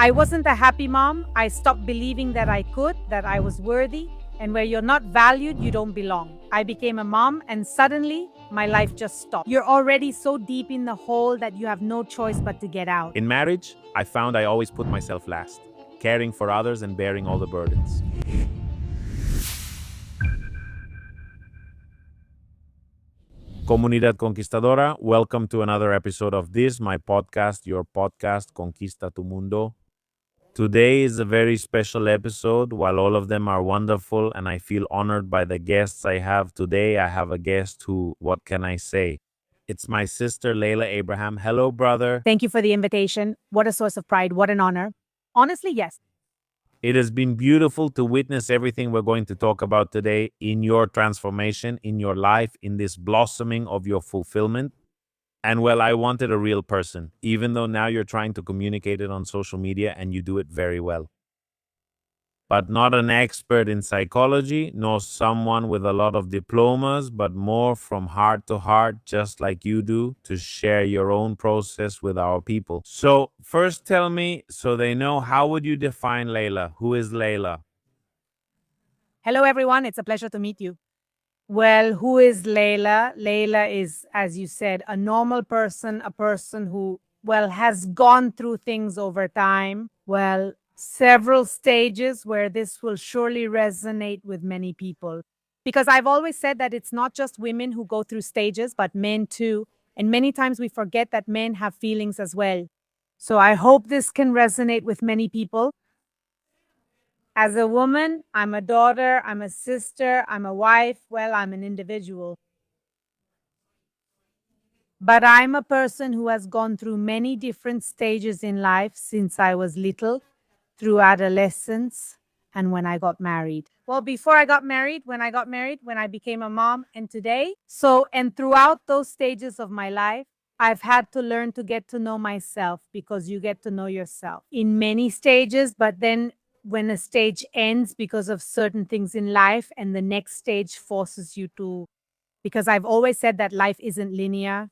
I wasn't a happy mom. I stopped believing that I could, that I was worthy, and where you're not valued, you don't belong. I became a mom, and suddenly, my life just stopped. You're already so deep in the hole that you have no choice but to get out. In marriage, I found I always put myself last, caring for others and bearing all the burdens. Comunidad Conquistadora, welcome to another episode of this, my podcast, your podcast, Conquista tu Mundo. Today is a very special episode. While all of them are wonderful and I feel honored by the guests I have today, I have a guest who, what can I say? It's my sister, Layla Abraham. Hello, brother. Thank you for the invitation. What a source of pride. What an honor. Honestly, yes. It has been beautiful to witness everything we're going to talk about today in your transformation, in your life, in this blossoming of your fulfillment. And well, I wanted a real person, even though now you're trying to communicate it on social media and you do it very well. But not an expert in psychology, nor someone with a lot of diplomas, but more from heart to heart, just like you do, to share your own process with our people. So first tell me, so they know, how would you define Layla? Who is Layla? Hello, everyone. It's a pleasure to meet you. Well, who is Layla? Layla is, as you said, a normal person, a person who, well, has gone through things over time. Well, several stages where this will surely resonate with many people. Because I've always said that it's not just women who go through stages, but men too. And many times we forget that men have feelings as well. So I hope this can resonate with many people. As a woman, I'm a daughter, I'm a sister, I'm a wife, well, I'm an individual. But I'm a person who has gone through many different stages in life since I was little, through adolescence, and when I got married. Well, before I got married, when I became a mom, and today. And throughout those stages of my life, I've had to learn to get to know myself because you get to know yourself in many stages, but then when a stage ends because of certain things in life, and the next stage forces you to, because I've always said that life isn't linear.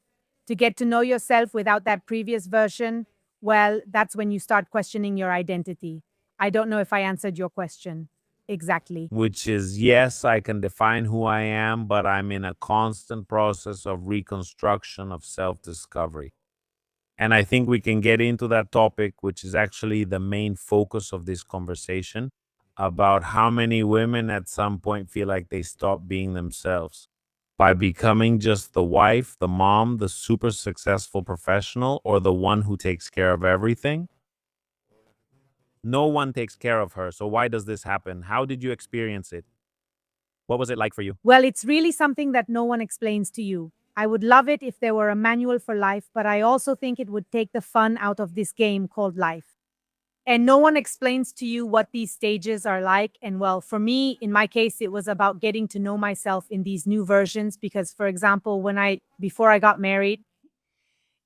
To get to know yourself without that previous version, well, that's when you start questioning your identity. I don't know if I answered your question exactly. Which is, yes, I can define who I am, but I'm in a constant process of reconstruction, of self-discovery. And I think we can get into that topic, which is actually the main focus of this conversation, about how many women at some point feel like they stop being themselves by becoming just the wife, the mom, the super successful professional, or the one who takes care of everything. No one takes care of her. So why does this happen? How did you experience it? What was it like for you? Well, it's really something that no one explains to you. I would love it if there were a manual for life, but I also think it would take the fun out of this game called life. And no one explains to you what these stages are like. And well, for me, in my case, it was about getting to know myself in these new versions. Because, for example, before I got married,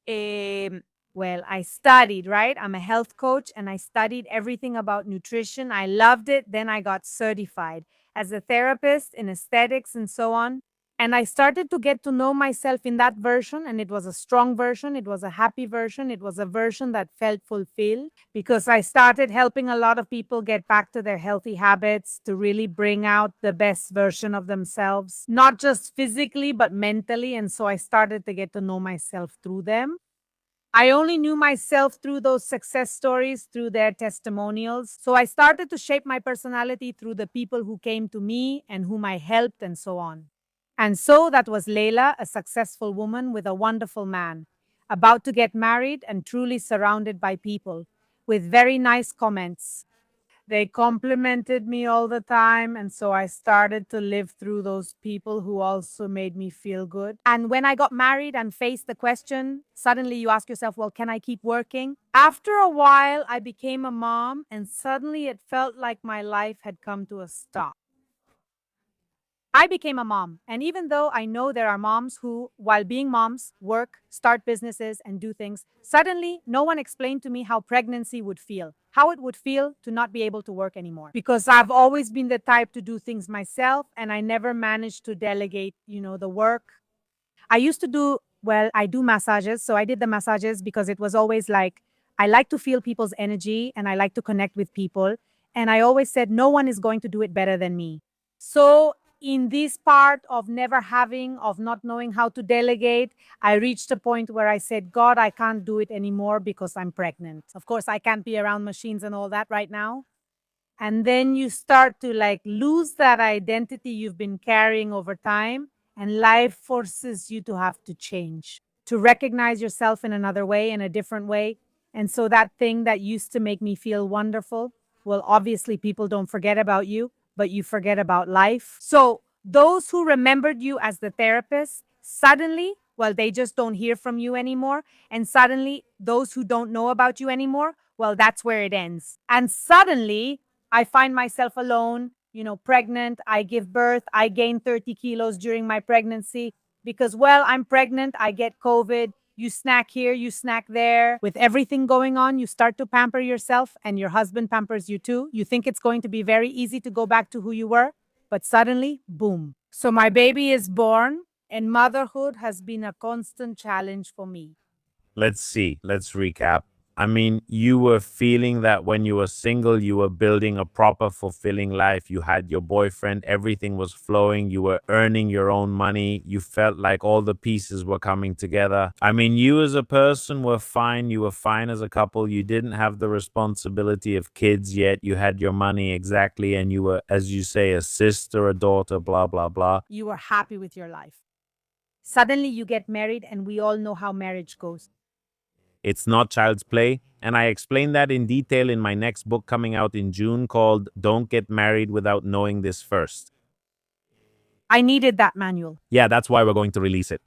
well, I studied, right? I'm a health coach and I studied everything about nutrition. I loved it. Then I got certified as a therapist in aesthetics and so on. And I started to get to know myself in that version. And it was a strong version. It was a happy version. It was a version that felt fulfilled because I started helping a lot of people get back to their healthy habits to really bring out the best version of themselves, not just physically, but mentally. And so I started to get to know myself through them. I only knew myself through those success stories, through their testimonials. So I started to shape my personality through the people who came to me and whom I helped and so on. And so that was Layla, a successful woman with a wonderful man, about to get married and truly surrounded by people with very nice comments. They complimented me all the time. And so I started to live through those people who also made me feel good. And when I got married and faced the question, suddenly you ask yourself, well, can I keep working? After a while, I became a mom, and suddenly it felt like my life had come to a stop. I became a mom. And even though I know there are moms who, while being moms, work, start businesses, and do things, suddenly no one explained to me how pregnancy would feel, how it would feel to not be able to work anymore. Because I've always been the type to do things myself, and I never managed to delegate, the work. I used to do, well, I do massages. So I did the massages because it was always like, I like to feel people's energy and I like to connect with people. And I always said, no one is going to do it better than me. So, in this part of never having, of not knowing how to delegate, I reached a point where I said, God, I can't do it anymore because I'm pregnant. Of course, I can't be around machines and all that right now. And then you start to like lose that identity you've been carrying over time, and life forces you to have to change, to recognize yourself in another way, in a different way. And so that thing that used to make me feel wonderful, well, obviously people don't forget about you, but you forget about life. So those who remembered you as the therapist, suddenly, well, they just don't hear from you anymore. And suddenly, those who don't know about you anymore, well, that's where it ends. And suddenly, I find myself alone, pregnant. I give birth. I gain 30 kilos during my pregnancy because, well, I'm pregnant. I get COVID. You snack here, you snack there. With everything going on, you start to pamper yourself and your husband pampers you too. You think it's going to be very easy to go back to who you were, but suddenly, boom. So my baby is born, and motherhood has been a constant challenge for me. Let's see. Let's recap. I mean, you were feeling that when you were single, you were building a proper, fulfilling life. You had your boyfriend, everything was flowing, you were earning your own money. You felt like all the pieces were coming together. I mean, you as a person were fine. You were fine as a couple. You didn't have the responsibility of kids yet. You had your money exactly. And you were, as you say, a sister, a daughter, blah, blah, blah. You were happy with your life. Suddenly, you get married, and we all know how marriage goes. It's not child's play. And I explain that in detail in my next book coming out in June called Don't Get Married Without Knowing This First. I needed that manual. Yeah, that's why we're going to release it.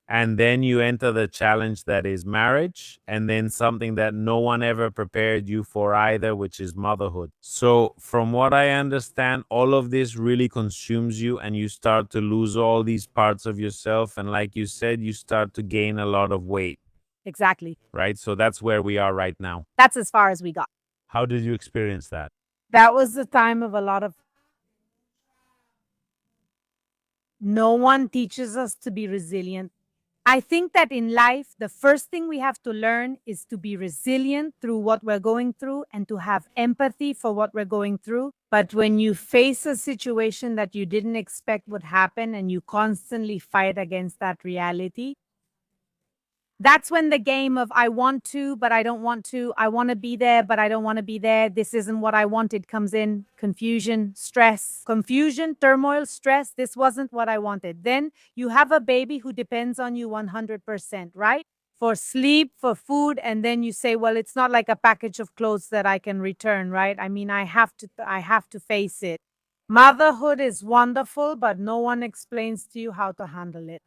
And then you enter the challenge that is marriage, and then something that no one ever prepared you for either, which is motherhood. So, from what I understand, all of this really consumes you, and you start to lose all these parts of yourself. And, like you said, you start to gain a lot of weight, Exactly. right? So, that's where we are right now. That's as far as we got. How did you experience that? That was the time of a lot of. No one teaches us to be resilient. I think that in life, the first thing we have to learn is to be resilient through what we're going through and to have empathy for what we're going through. But when you face a situation that you didn't expect would happen and you constantly fight against that reality, that's when the game of I want to, but I don't want to. I want to be there, but I don't want to be there. This isn't what I wanted comes in. Confusion, stress, confusion, turmoil, stress. This wasn't what I wanted. Then you have a baby who depends on you 100%, right? For sleep, for food. And then you say, well, it's not like a package of clothes that I can return, right? I mean, I have to face it. Motherhood is wonderful, but no one explains to you how to handle it.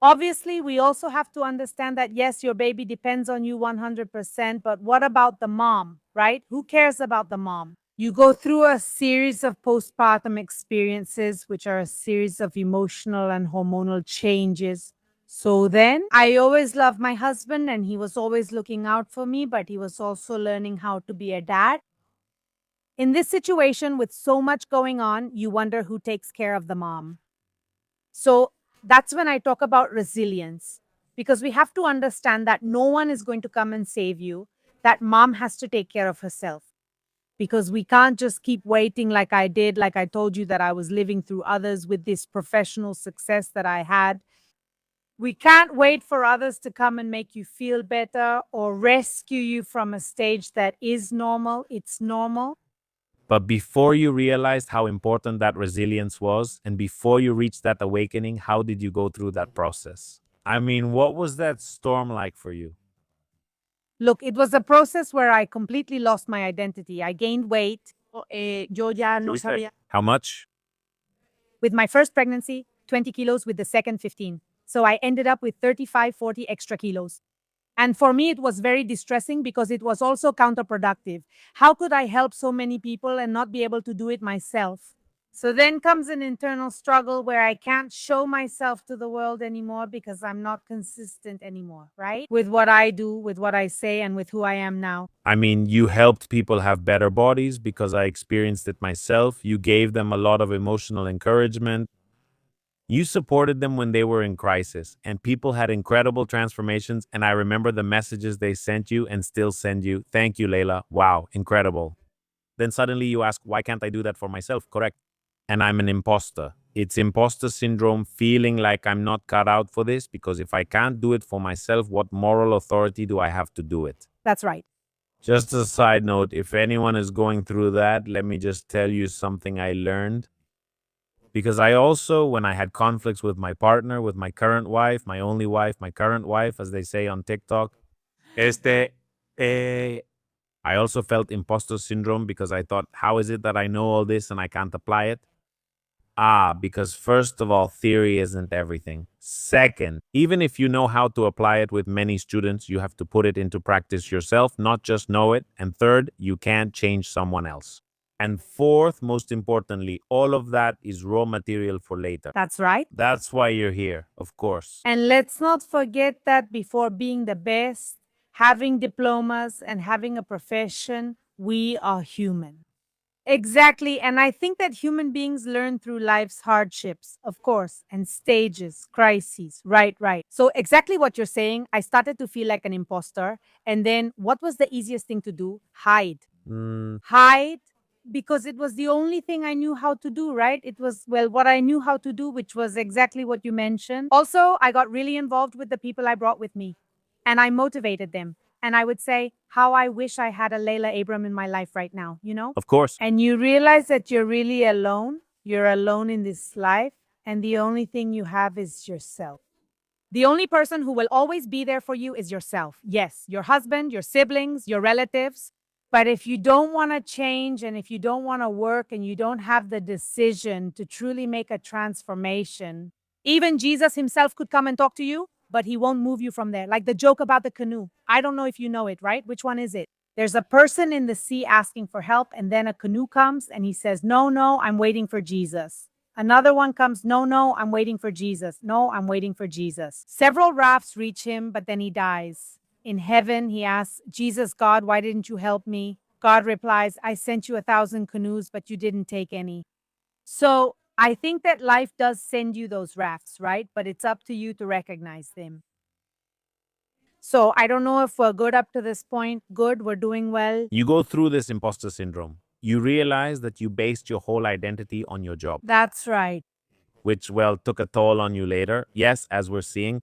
Obviously, we also have to understand that yes, your baby depends on you 100%, but what about the mom, right? Who cares about the mom? You go through a series of postpartum experiences, which are a series of emotional and hormonal changes. So then, I always loved my husband and he was always looking out for me, but he was also learning how to be a dad. In this situation, with so much going on, you wonder who takes care of the mom. So that's when I talk about resilience, because we have to understand that no one is going to come and save you, that mom has to take care of herself. Because we can't just keep waiting like I did, like I told you that I was living through others with this professional success that I had. We can't wait for others to come and make you feel better or rescue you from a stage that is normal. It's normal. But before you realized how important that resilience was, and before you reached that awakening, how did you go through that process? I mean, what was that storm like for you? Look, it was a process where I completely lost my identity. I gained weight. Yo ya no sabía. How much? With my first pregnancy, 20 kilos, with the second, 15. So I ended up with 35, 40 extra kilos. And for me, it was very distressing because it was also counterproductive. How could I help so many people and not be able to do it myself? So then comes an internal struggle where I can't show myself to the world anymore because I'm not consistent anymore, right? With what I do, with what I say, and with who I am now. I mean, you helped people have better bodies because I experienced it myself. You gave them a lot of emotional encouragement. You supported them when they were in crisis, and people had incredible transformations. And I remember the messages they sent you and still send you. Thank you, Layla. Wow, incredible. Then suddenly you ask, why can't I do that for myself? Correct. And I'm an imposter. It's imposter syndrome, feeling like I'm not cut out for this because if I can't do it for myself, what moral authority do I have to do it? That's right. Just a side note, if anyone is going through that, let me just tell you something I learned. Because I also, when I had conflicts with my partner, with my current wife, my only wife, my current wife, as they say on TikTok, eh, I also felt imposter syndrome because I thought, how is it that I know all this and I can't apply it? Because first of all, theory isn't everything. Second, even if you know how to apply it with many students, you have to put it into practice yourself, not just know it. And third, you can't change someone else. And fourth, most importantly, all of that is raw material for later. That's right. That's why you're here, of course. And let's not forget that before being the best, having diplomas, and having a profession, we are human. Exactly. And I think that human beings learn through life's hardships, of course, and stages, crises. Right, right. So, exactly what you're saying, I started to feel like an imposter. And then what was the easiest thing to do? Hide. Mm, Hide because it was the only thing I knew how to do, right? It was, well, what I knew how to do, which was exactly what you mentioned. Also, I got really involved with the people I brought with me and I motivated them. And I would say, how I wish I had a Layla Abram in my life right now, you know? of course. And you realize that you're really alone. You're alone in this life. And the only thing you have is yourself. The only person who will always be there for you is yourself. Yes, your husband, your siblings, your relatives. But if you don't want to change and if you don't want to work and you don't have the decision to truly make a transformation, even Jesus himself could come and talk to you, but he won't move you from there. Like the joke about the canoe. I don't know if you know it, right? Which one is it? There's a person in the sea asking for help, and then a canoe comes and he says, no, no, I'm waiting for Jesus. Another one comes, no, no, I'm waiting for Jesus. No, I'm waiting for Jesus. Several rafts reach him, but then he dies. In heaven, he asks, Jesus, God, why didn't you help me? God replies, I sent you 1,000 canoes, but you didn't take any. So I think that life does send you those rafts, right? But it's up to you to recognize them. So I don't know if we're good up to this point. Good, we're doing well. You go through this imposter syndrome. You realize that you based your whole identity on your job, That's right. which, well, took a toll on you later. Yes, as we're seeing.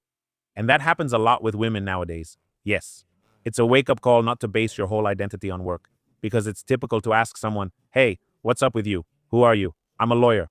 And that happens a lot with women nowadays. Yes. It's a wake up call not to base your whole identity on work because it's typical to ask someone, hey, what's up with you? Who are you? I'm a lawyer.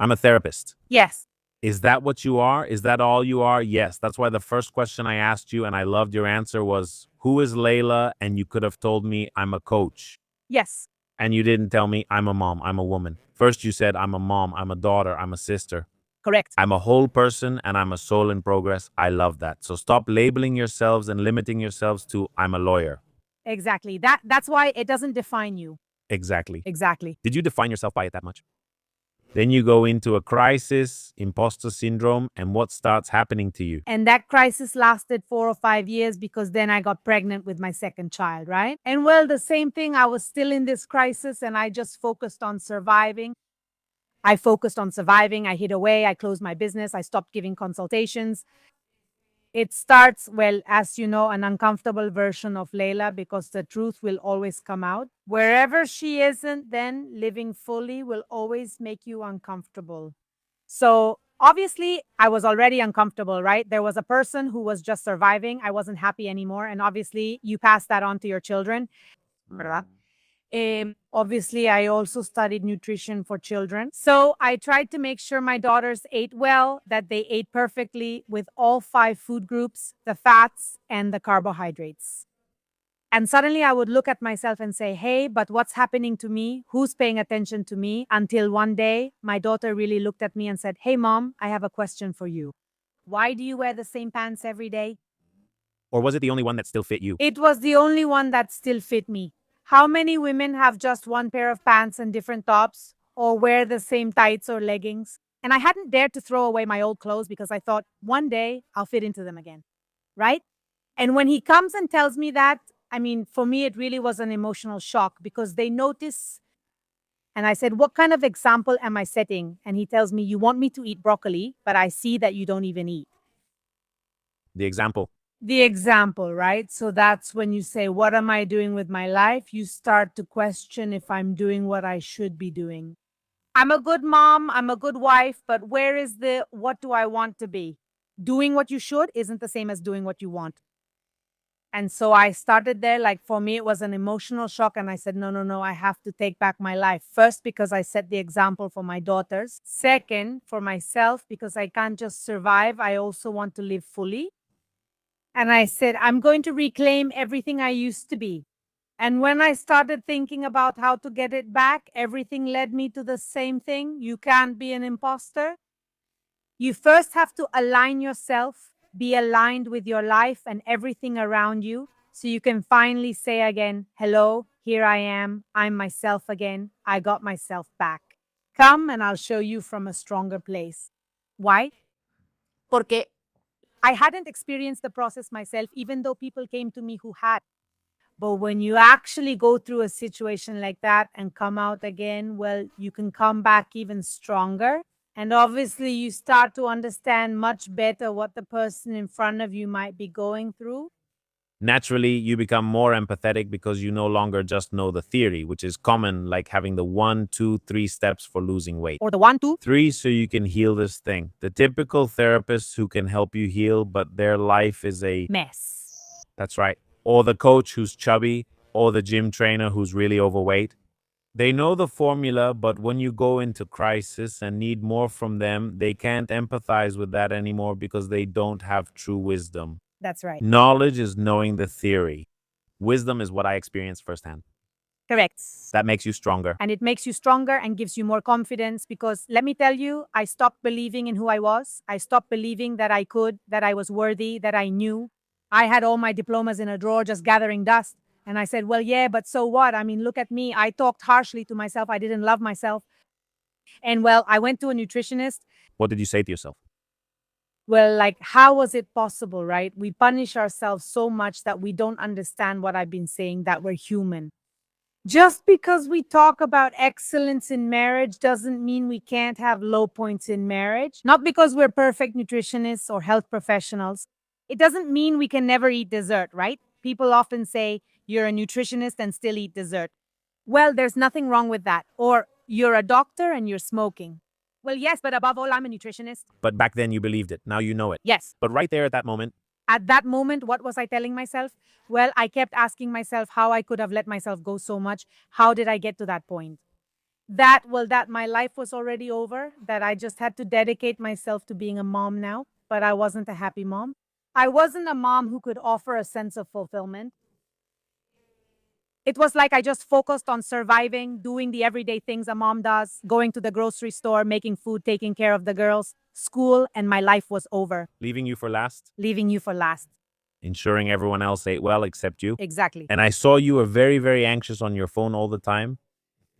I'm a therapist. Yes. Is that what you are? Is that all you are? Yes. That's why the first question I asked you and I loved your answer was, who is Layla? And you could have told me, I'm a coach. Yes. And you didn't tell me, I'm a mom, I'm a woman. First, you said, I'm a mom, I'm a daughter, I'm a sister. Correct. I'm a whole person and I'm a soul in progress. I love that. So stop labeling yourselves and limiting yourselves to, I'm a lawyer. Exactly. That's why it doesn't define you. Exactly. Exactly. Did you define yourself by it that much? Then you go into a crisis, imposter syndrome, and what starts happening to you? And that crisis lasted 4 or 5 years because then I got pregnant with my second child, right? And well, the same thing, I was still in this crisis and I just focused on surviving. I focused on surviving. I hid away. I closed my business. I stopped giving consultations. It starts, well, as you know, an uncomfortable version of Layla because the truth will always come out. Wherever she isn't, then living fully will always make you uncomfortable. So obviously, I was already uncomfortable, right? There was a person who was just surviving. I wasn't happy anymore. And obviously, you pass that on to your children. ¿Verdad? Obviously, I also studied nutrition for children. So I tried to make sure my daughters ate well, that they ate perfectly with all 5 food groups, the fats and the carbohydrates. And suddenly I would look at myself and say, hey, but what's happening to me? Who's paying attention to me? Until one day, my daughter really looked at me and said, hey, mom, I have a question for you. Why do you wear the same pants every day? Or was it the only one that still fit you? It was the only one that still fit me. How many women have just one pair of pants and different tops or wear the same tights or leggings? And I hadn't dared to throw away my old clothes because I thought one day I'll fit into them again, right? And when he comes and tells me that, I mean, for me, it really was an emotional shock because they notice And I said, "What kind of example am I setting?" And he tells me, "You want me to eat broccoli, but I see that you don't even eat." The example. The example, right? So that's when you say, "What am I doing with my life?" You start to question if I'm doing what I should be doing. I'm a good mom, I'm a good wife, but where is the what do I want to be? Doing what you should isn't the same as doing what you want. And so I started there. Like for me, it was an emotional shock. And I said, no, no, no, I have to take back my life. First, because I set the example for my daughters. Second, for myself, because I can't just survive. I also want to live fully. And I said, I'm going to reclaim everything I used to be. And when I started thinking about how to get it back, everything led me to the same thing. You can't be an imposter. You first have to align yourself, be aligned with your life and everything around you, so you can finally say again, hello, here I am. I'm myself again. I got myself back. Come and I'll show you from a stronger place. Why? Porque I hadn't experienced the process myself, even though people came to me who had. But when you actually go through a situation like that and come out again, well, you can come back even stronger. And obviously, you start to understand much better what the person in front of you might be going through. Naturally, you become more empathetic because you no longer just know the theory, which is common, like having the 1, 2, 3 steps for losing weight. Or the 1, 2. 3, so you can heal this thing. The typical therapist who can help you heal, but their life is a Mess. That's right. Or the coach who's chubby, or the gym trainer who's really overweight. They know the formula, but when you go into crisis and need more from them, they can't empathize with that anymore because they don't have true wisdom. That's right. Knowledge is knowing the theory. Wisdom is what I experienced firsthand. Correct. That makes you stronger. And it makes you stronger and gives you more confidence because let me tell you, I stopped believing in who I was. I stopped believing that I could, that I was worthy, that I knew. I had all my diplomas in a drawer just gathering dust. And I said, well, yeah, but so what? I mean, look at me. I talked harshly to myself. I didn't love myself. And well, I went to a nutritionist. What did you say to yourself? Well, like, how was it possible, right? We punish ourselves so much that we don't understand what I've been saying, that we're human. Just because we talk about excellence in marriage doesn't mean we can't have low points in marriage. Not because we're perfect nutritionists or health professionals. It doesn't mean we can never eat dessert, right? People often say you're a nutritionist and still eat dessert. Well, there's nothing wrong with that. Or you're a doctor and you're smoking. Well, yes, but above all, I'm a nutritionist. But back then you believed it. Now you know it. Yes. But right there at that moment, What was I telling myself? Well, I kept asking myself how I could have let myself go so much. How did I get to that point? That my life was already over, that I just had to dedicate myself to being a mom now, but I wasn't a happy mom. I wasn't a mom who could offer a sense of fulfillment. It was like I just focused on surviving, doing the everyday things a mom does, going to the grocery store, making food, taking care of the girls, school, and my life was over. leaving you for last, Leaving you for last. ensuring everyone else ate well except you. Exactly. And I saw you were very, very anxious on your phone all the time,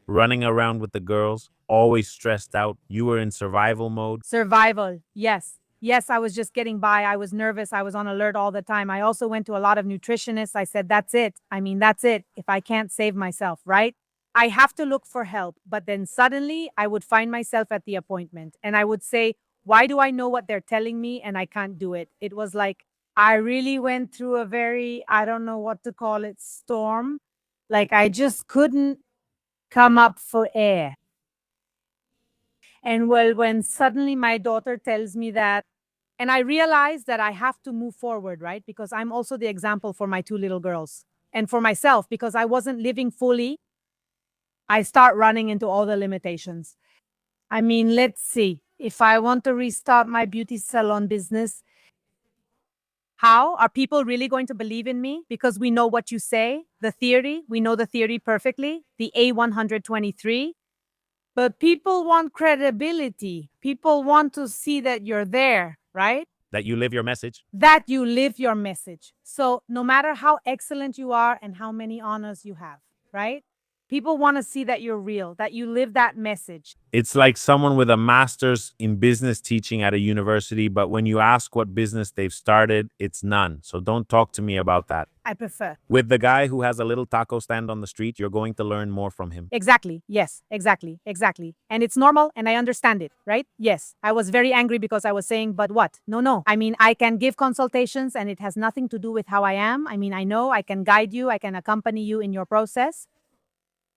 running around with the girls, always stressed out. You were in survival mode. Survival. Yes. Yes, I was just getting by. I was nervous. I was on alert all the time. I also went to a lot of nutritionists. I said, that's it. I mean, that's it. If I can't save myself, right? I have to look for help. But then suddenly I would find myself at the appointment and I would say, why do I know what they're telling me and I can't do it? It was like I really went through a very, I don't know what to call it, storm. Like I just couldn't come up for air. And well, when suddenly my daughter tells me that, and I realize that I have to move forward, right? Because I'm also the example for my two little girls and for myself because I wasn't living fully. I start running into all the limitations. I mean, let's see. If I want to restart my beauty salon business, how are people really going to believe in me? Because we know what you say, the theory, we know the theory perfectly, the A123. But people want credibility. People want to see that you're there, right? That you live your message. That you live your message. So no matter how excellent you are and how many honors you have, right? People want to see that you're real, that you live that message. It's like someone with a master's in business teaching at a university, but when you ask what business they've started, it's none. So don't talk to me about that. I prefer. With the guy who has a little taco stand on the street, you're going to learn more from him. Exactly. Yes, exactly. Exactly. And it's normal and I understand it, right? Yes. I was very angry because I was saying, but what? No, no. I mean, I can give consultations and it has nothing to do with how I am. I mean, I know I can guide you, I can accompany you in your process.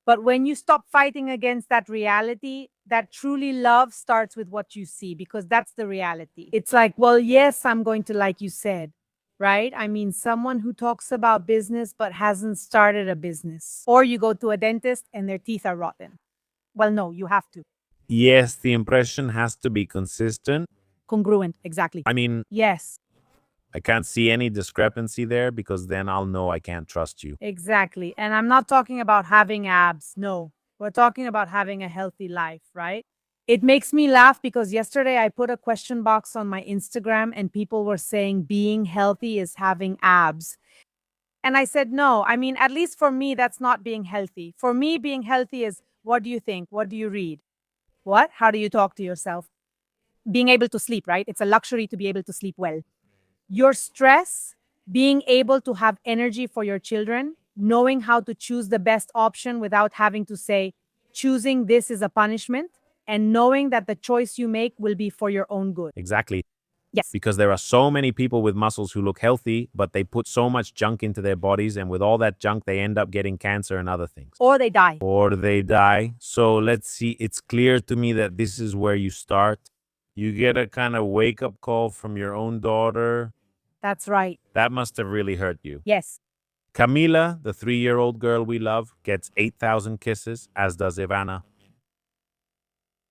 But when you stop fighting against that reality, that truly love starts with what you see, because that's the reality. It's like, well, yes, I'm going to, like you said, right? I mean, someone who talks about business but hasn't started a business. Or you go to a dentist and their teeth are rotten. Well, no, you have to. Yes, the impression has to be consistent. Congruent, exactly. I mean, Yes, I can't see any discrepancy there because then I'll know I can't trust you. exactly. And I'm not talking about having abs. No, we're talking about having a healthy life, right? It makes me laugh because yesterday I put a question box on my Instagram and people were saying being healthy is having abs. And I said, no, I mean, at least for me, that's not being healthy. For me, being healthy is what do you think? What do you read? What? How do you talk to yourself? Being able to sleep, right? It's a luxury to be able to sleep well. Your stress, being able to have energy for your children, knowing how to choose the best option without having to say, choosing this is a punishment, and knowing that the choice you make will be for your own good. Exactly. Yes. Because there are so many people with muscles who look healthy, but they put so much junk into their bodies, and with all that junk, they end up getting cancer and other things. Or they die. Or they die. So let's see. It's clear to me that this is where you start. You get a kind of wake up call from your own daughter. That's right. That must have really hurt you. Yes. Camila, the 3-year-old girl we love, gets 8,000 kisses, as does Ivana.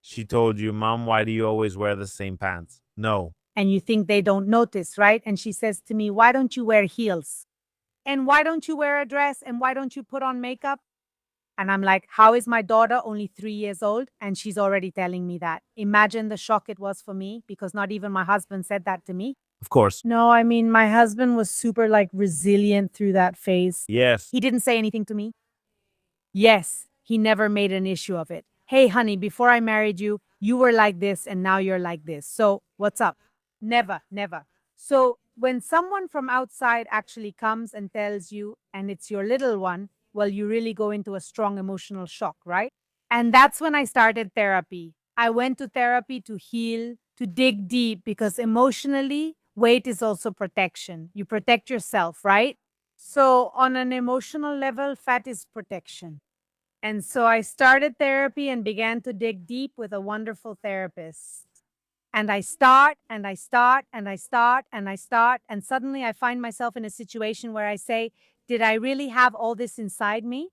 She told you, Mom, why do you always wear the same pants? No. And you think they don't notice, right? And she says to me, why don't you wear heels? And why don't you wear a dress? And why don't you put on makeup? And I'm like, how is my daughter only 3 years old? And she's already telling me that. Imagine the shock it was for me because not even my husband said that to me. Of course. No, I mean, my husband was super resilient through that phase. Yes. He didn't say anything to me. Yes, he never made an issue of it. Hey, honey, before I married you, you were like this and now you're like this. So what's up? Never, never. So when someone from outside actually comes and tells you, and it's your little one, well, you really go into a strong emotional shock, right? And that's when I started therapy. I went to therapy to heal, to dig deep, because emotionally, weight is also protection. You protect yourself, right? So on an emotional level, fat is protection. And so I started therapy and began to dig deep with a wonderful therapist. And I start and I start and I start and I start. And suddenly I find myself in a situation where I say, did I really have all this inside me?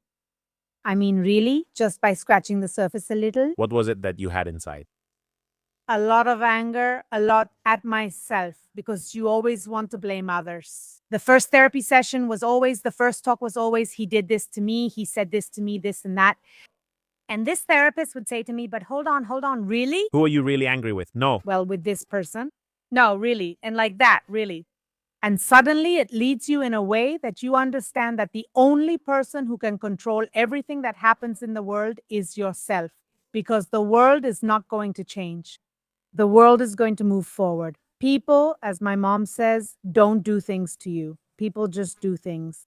I mean, really? Just by scratching the surface a little? What was it that you had inside? A lot of anger, a lot at myself, because you always want to blame others. The first therapy session was always, the first talk was always, he did this to me, he said this to me, this and that. And this therapist would say to me, but hold on, really? Who are you really angry with? No. Well, with this person? No, really. And like that, really. And suddenly it leads you in a way that you understand that the only person who can control everything that happens in the world is yourself, because the world is not going to change. The world is going to move forward. People, as my mom says, don't do things to you. People just do things.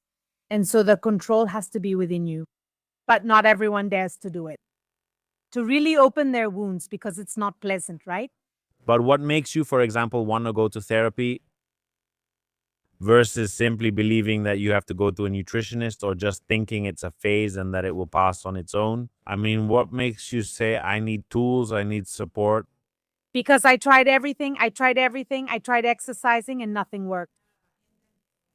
And so the control has to be within you. But not everyone dares to do it. To really open their wounds, because it's not pleasant, right? But what makes you, for example, want to go to therapy versus simply believing that you have to go to a nutritionist or just thinking it's a phase and that it will pass on its own? I mean, what makes you say, I need tools, I need support? Because I tried everything. I tried exercising and nothing worked.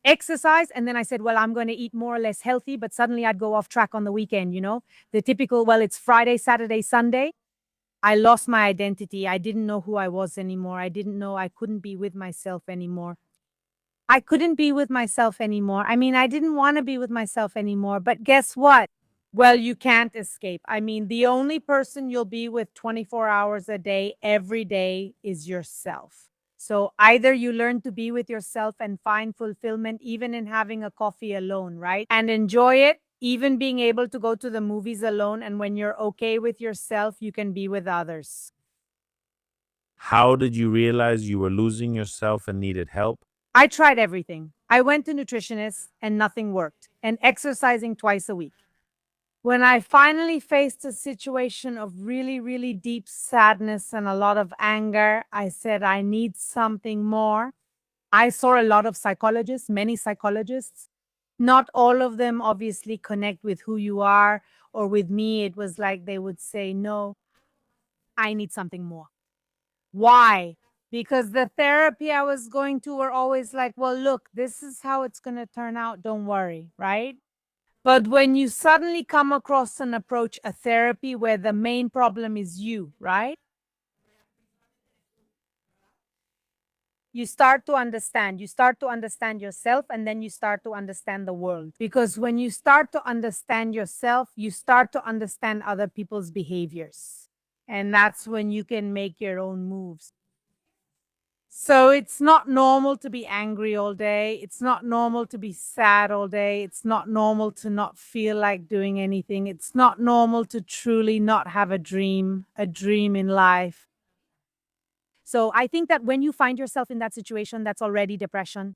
Exercise, and then I said, well, I'm going to eat more or less healthy, but suddenly I'd go off track on the weekend, the typical, well, it's Friday, Saturday, Sunday. I lost my identity. I didn't know who I was anymore. I didn't know I couldn't be with myself anymore. I couldn't be with myself anymore. I mean, I didn't want to be with myself anymore, but guess what? Well, you can't escape. I mean, the only person you'll be with 24 hours a day, every day, is yourself. So either you learn to be with yourself and find fulfillment even in having a coffee alone, right? And enjoy it, Even being able to go to the movies alone, and when you're okay with yourself, you can be with others. How did you realize you were losing yourself and needed help? I tried everything. I went to nutritionists and nothing worked, and exercising twice a week. When I finally faced a situation of really, really deep sadness and a lot of anger, I said, I need something more. I saw a lot of psychologists, many psychologists. Not all of them obviously connect with who you are, or with me, it was like they would say, no, I need something more. Why? Because the therapy I was going to were always like, well, look, this is how it's going to turn out. Don't worry, right? But when you suddenly come across and approach a therapy where the main problem is you, right? You start to understand. You start to understand yourself, and then you start to understand the world. Because when you start to understand yourself, you start to understand other people's behaviors. And that's when you can make your own moves. So it's not normal to be angry all day. It's not normal to be sad all day. It's not normal to not feel like doing anything. It's not normal to truly not have a dream in life. So I think that when you find yourself in that situation, that's already depression.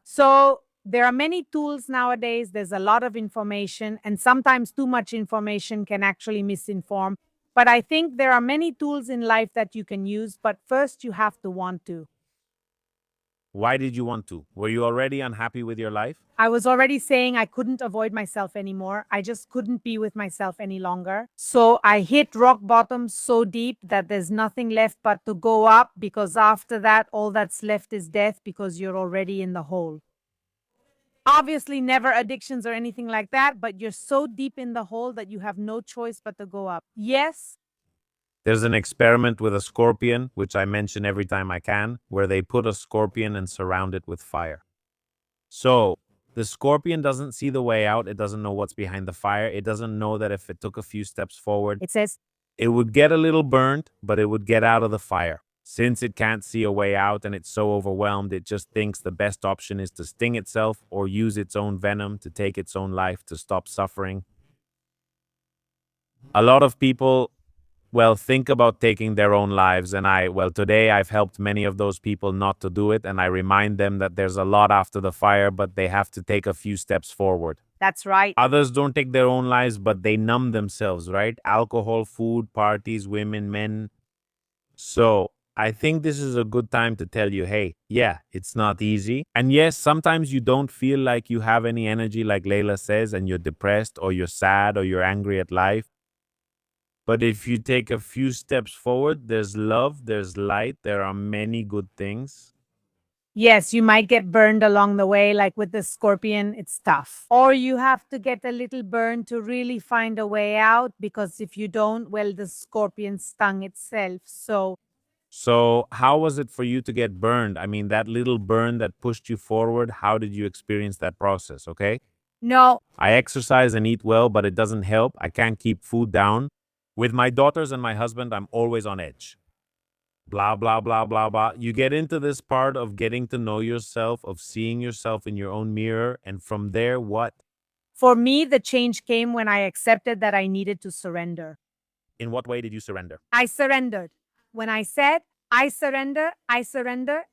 So there are many tools nowadays. There's a lot of information, and sometimes too much information can actually misinform. But I think there are many tools in life that you can use, but first you have to want to. Why did you want to? Were you already unhappy with your life? I was already saying I couldn't avoid myself anymore. I just couldn't be with myself any longer. So I hit rock bottom so deep that there's nothing left but to go up, because after that, all that's left is death, because you're already in the hole. Obviously, never addictions or anything like that, but you're so deep in the hole that you have no choice but to go up. Yes, There's an experiment with a scorpion, which I mention every time I can, where they put a scorpion and surround it with fire. So the scorpion doesn't see the way out. It doesn't know what's behind the fire. It doesn't know that if it took a few steps forward, it says. it would get a little burned, but it would get out of the fire. Since it can't see a way out and it's so overwhelmed, it just thinks the best option is to sting itself or use its own venom to take its own life to stop suffering. A lot of people, well, think about taking their own lives. And today I've helped many of those people not to do it. And I remind them that there's a lot after the fire, but they have to take a few steps forward. That's right. Others don't take their own lives, but they numb themselves, right? Alcohol, food, parties, women, men. So I think this is a good time to tell you, hey, yeah, it's not easy. And yes, sometimes you don't feel like you have any energy, like Layla says, and you're depressed or you're sad or you're angry at life. But if you take a few steps forward, there's love, there's light, there are many good things. Yes, you might get burned along the way, like with the scorpion, it's tough. Or you have to get a little burned to really find a way out, because if you don't, well, the scorpion stung itself. So, how was it for you to get burned? I mean, that little burn that pushed you forward, how did you experience that process? Okay. No, I exercise and eat well, but it doesn't help. I can't keep food down. With my daughters and my husband, I'm always on edge. Blah, blah, blah, blah, blah. You get into this part of getting to know yourself, of seeing yourself in your own mirror. And from there, what? for me, the change came when I accepted that I needed to surrender. In what way did you surrender? I surrendered. When I said, I surrender,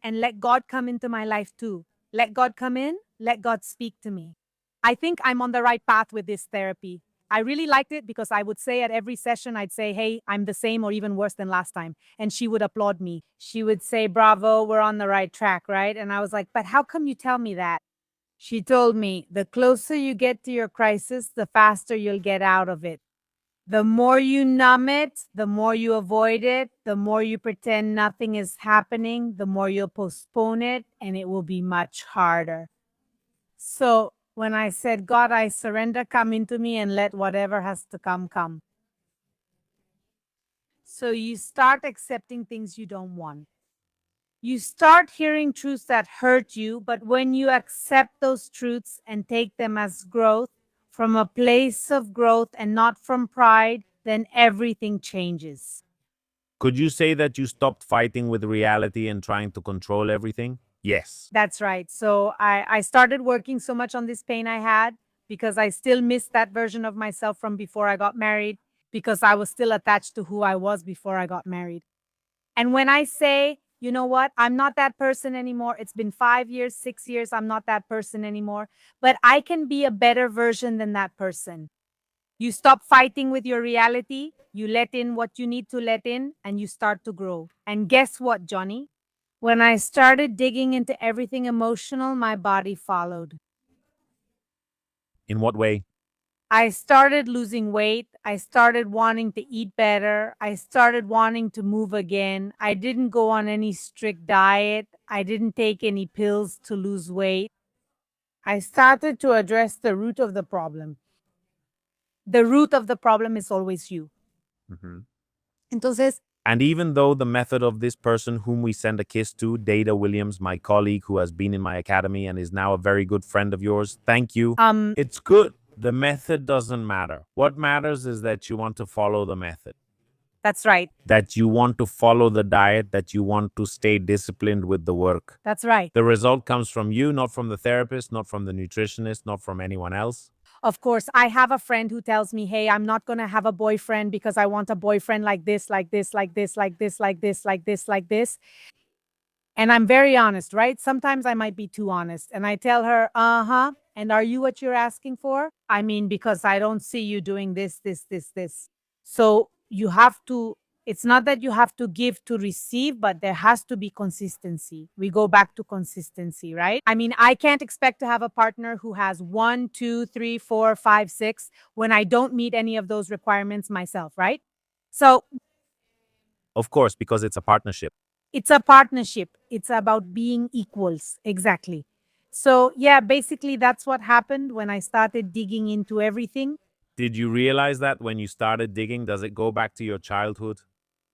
and let God come into my life too. Let God come in, let God speak to me. I think I'm on the right path with this therapy. I really liked it because I would say at every session, I'd say, hey, I'm the same or even worse than last time. And she would applaud me. She would say, bravo, we're on the right track, right? And I was like, but how come you tell me that? She told me, the closer you get to your crisis, the faster you'll get out of it. The more you numb it, the more you avoid it, the more you pretend nothing is happening, the more you'll postpone it, and it will be much harder. So when I said, God, I surrender, come into me and let whatever has to come, come. So you start accepting things you don't want. You start hearing truths that hurt you, but when you accept those truths and take them as growth, from a place of growth and not from pride, then everything changes. Could you say that you stopped fighting with reality and trying to control everything? Yes. That's right. So I started working so much on this pain I had, because I still miss that version of myself from before I got married, because I was still attached to who I was before I got married. And when I say, you know what, I'm not that person anymore, it's been 5 years, 6 years, I'm not that person anymore, but I can be a better version than that person. You stop fighting with your reality, you let in what you need to let in, and you start to grow. And guess what, Johnny? When I started digging into everything emotional, my body followed. In what way? I started losing weight. I started wanting to eat better. I started wanting to move again. I didn't go on any strict diet. I didn't take any pills to lose weight. I started to address the root of the problem. The root of the problem is always you. Mhm. Entonces, And even though the method of this person whom we send a kiss to, Data Williams, my colleague who has been in my academy and is now a very good friend of yours, thank you. It's good. The method doesn't matter. What matters is that you want to follow the method, that's right. that you want to follow the diet, that you want to stay disciplined with the work. That's right. The result comes from you, not from the therapist, not from the nutritionist, not from anyone else. Of course, I have a friend who tells me, hey, I'm not going to have a boyfriend because I want a boyfriend like this, like this, like this, like this, like this, like this, like this. And I'm very honest, right? Sometimes I might be too honest. And I tell her, uh huh. And are you what you're asking for? I mean, because I don't see you doing this, this, this, this. So you have to, it's not that you have to give to receive, but there has to be consistency. We go back to consistency, right? I mean, I can't expect to have a partner who has one, two, three, four, five, six when I don't meet any of those requirements myself, right? So Of course, because it's a partnership. it's a partnership. It's about being equals. Exactly. So, yeah, basically, that's what happened when I started digging into everything. Did you realize that when you started digging? Does it go back to your childhood?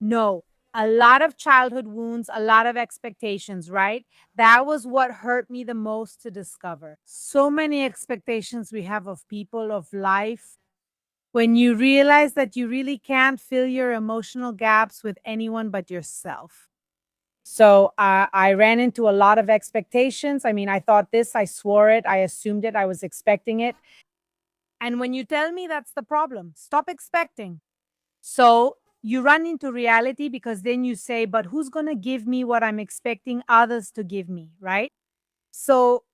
No, a lot of childhood wounds, a lot of expectations, right? That was what hurt me the most to discover. So many expectations we have of people, of life. When you realize that you really can't fill your emotional gaps with anyone but yourself. So I ran into a lot of expectations. I mean, I thought this, I swore it, I assumed it, I was expecting it. And when you tell me that's the problem, stop expecting. So you run into reality because then you say, but who's going to give me what I'm expecting others to give me, right? So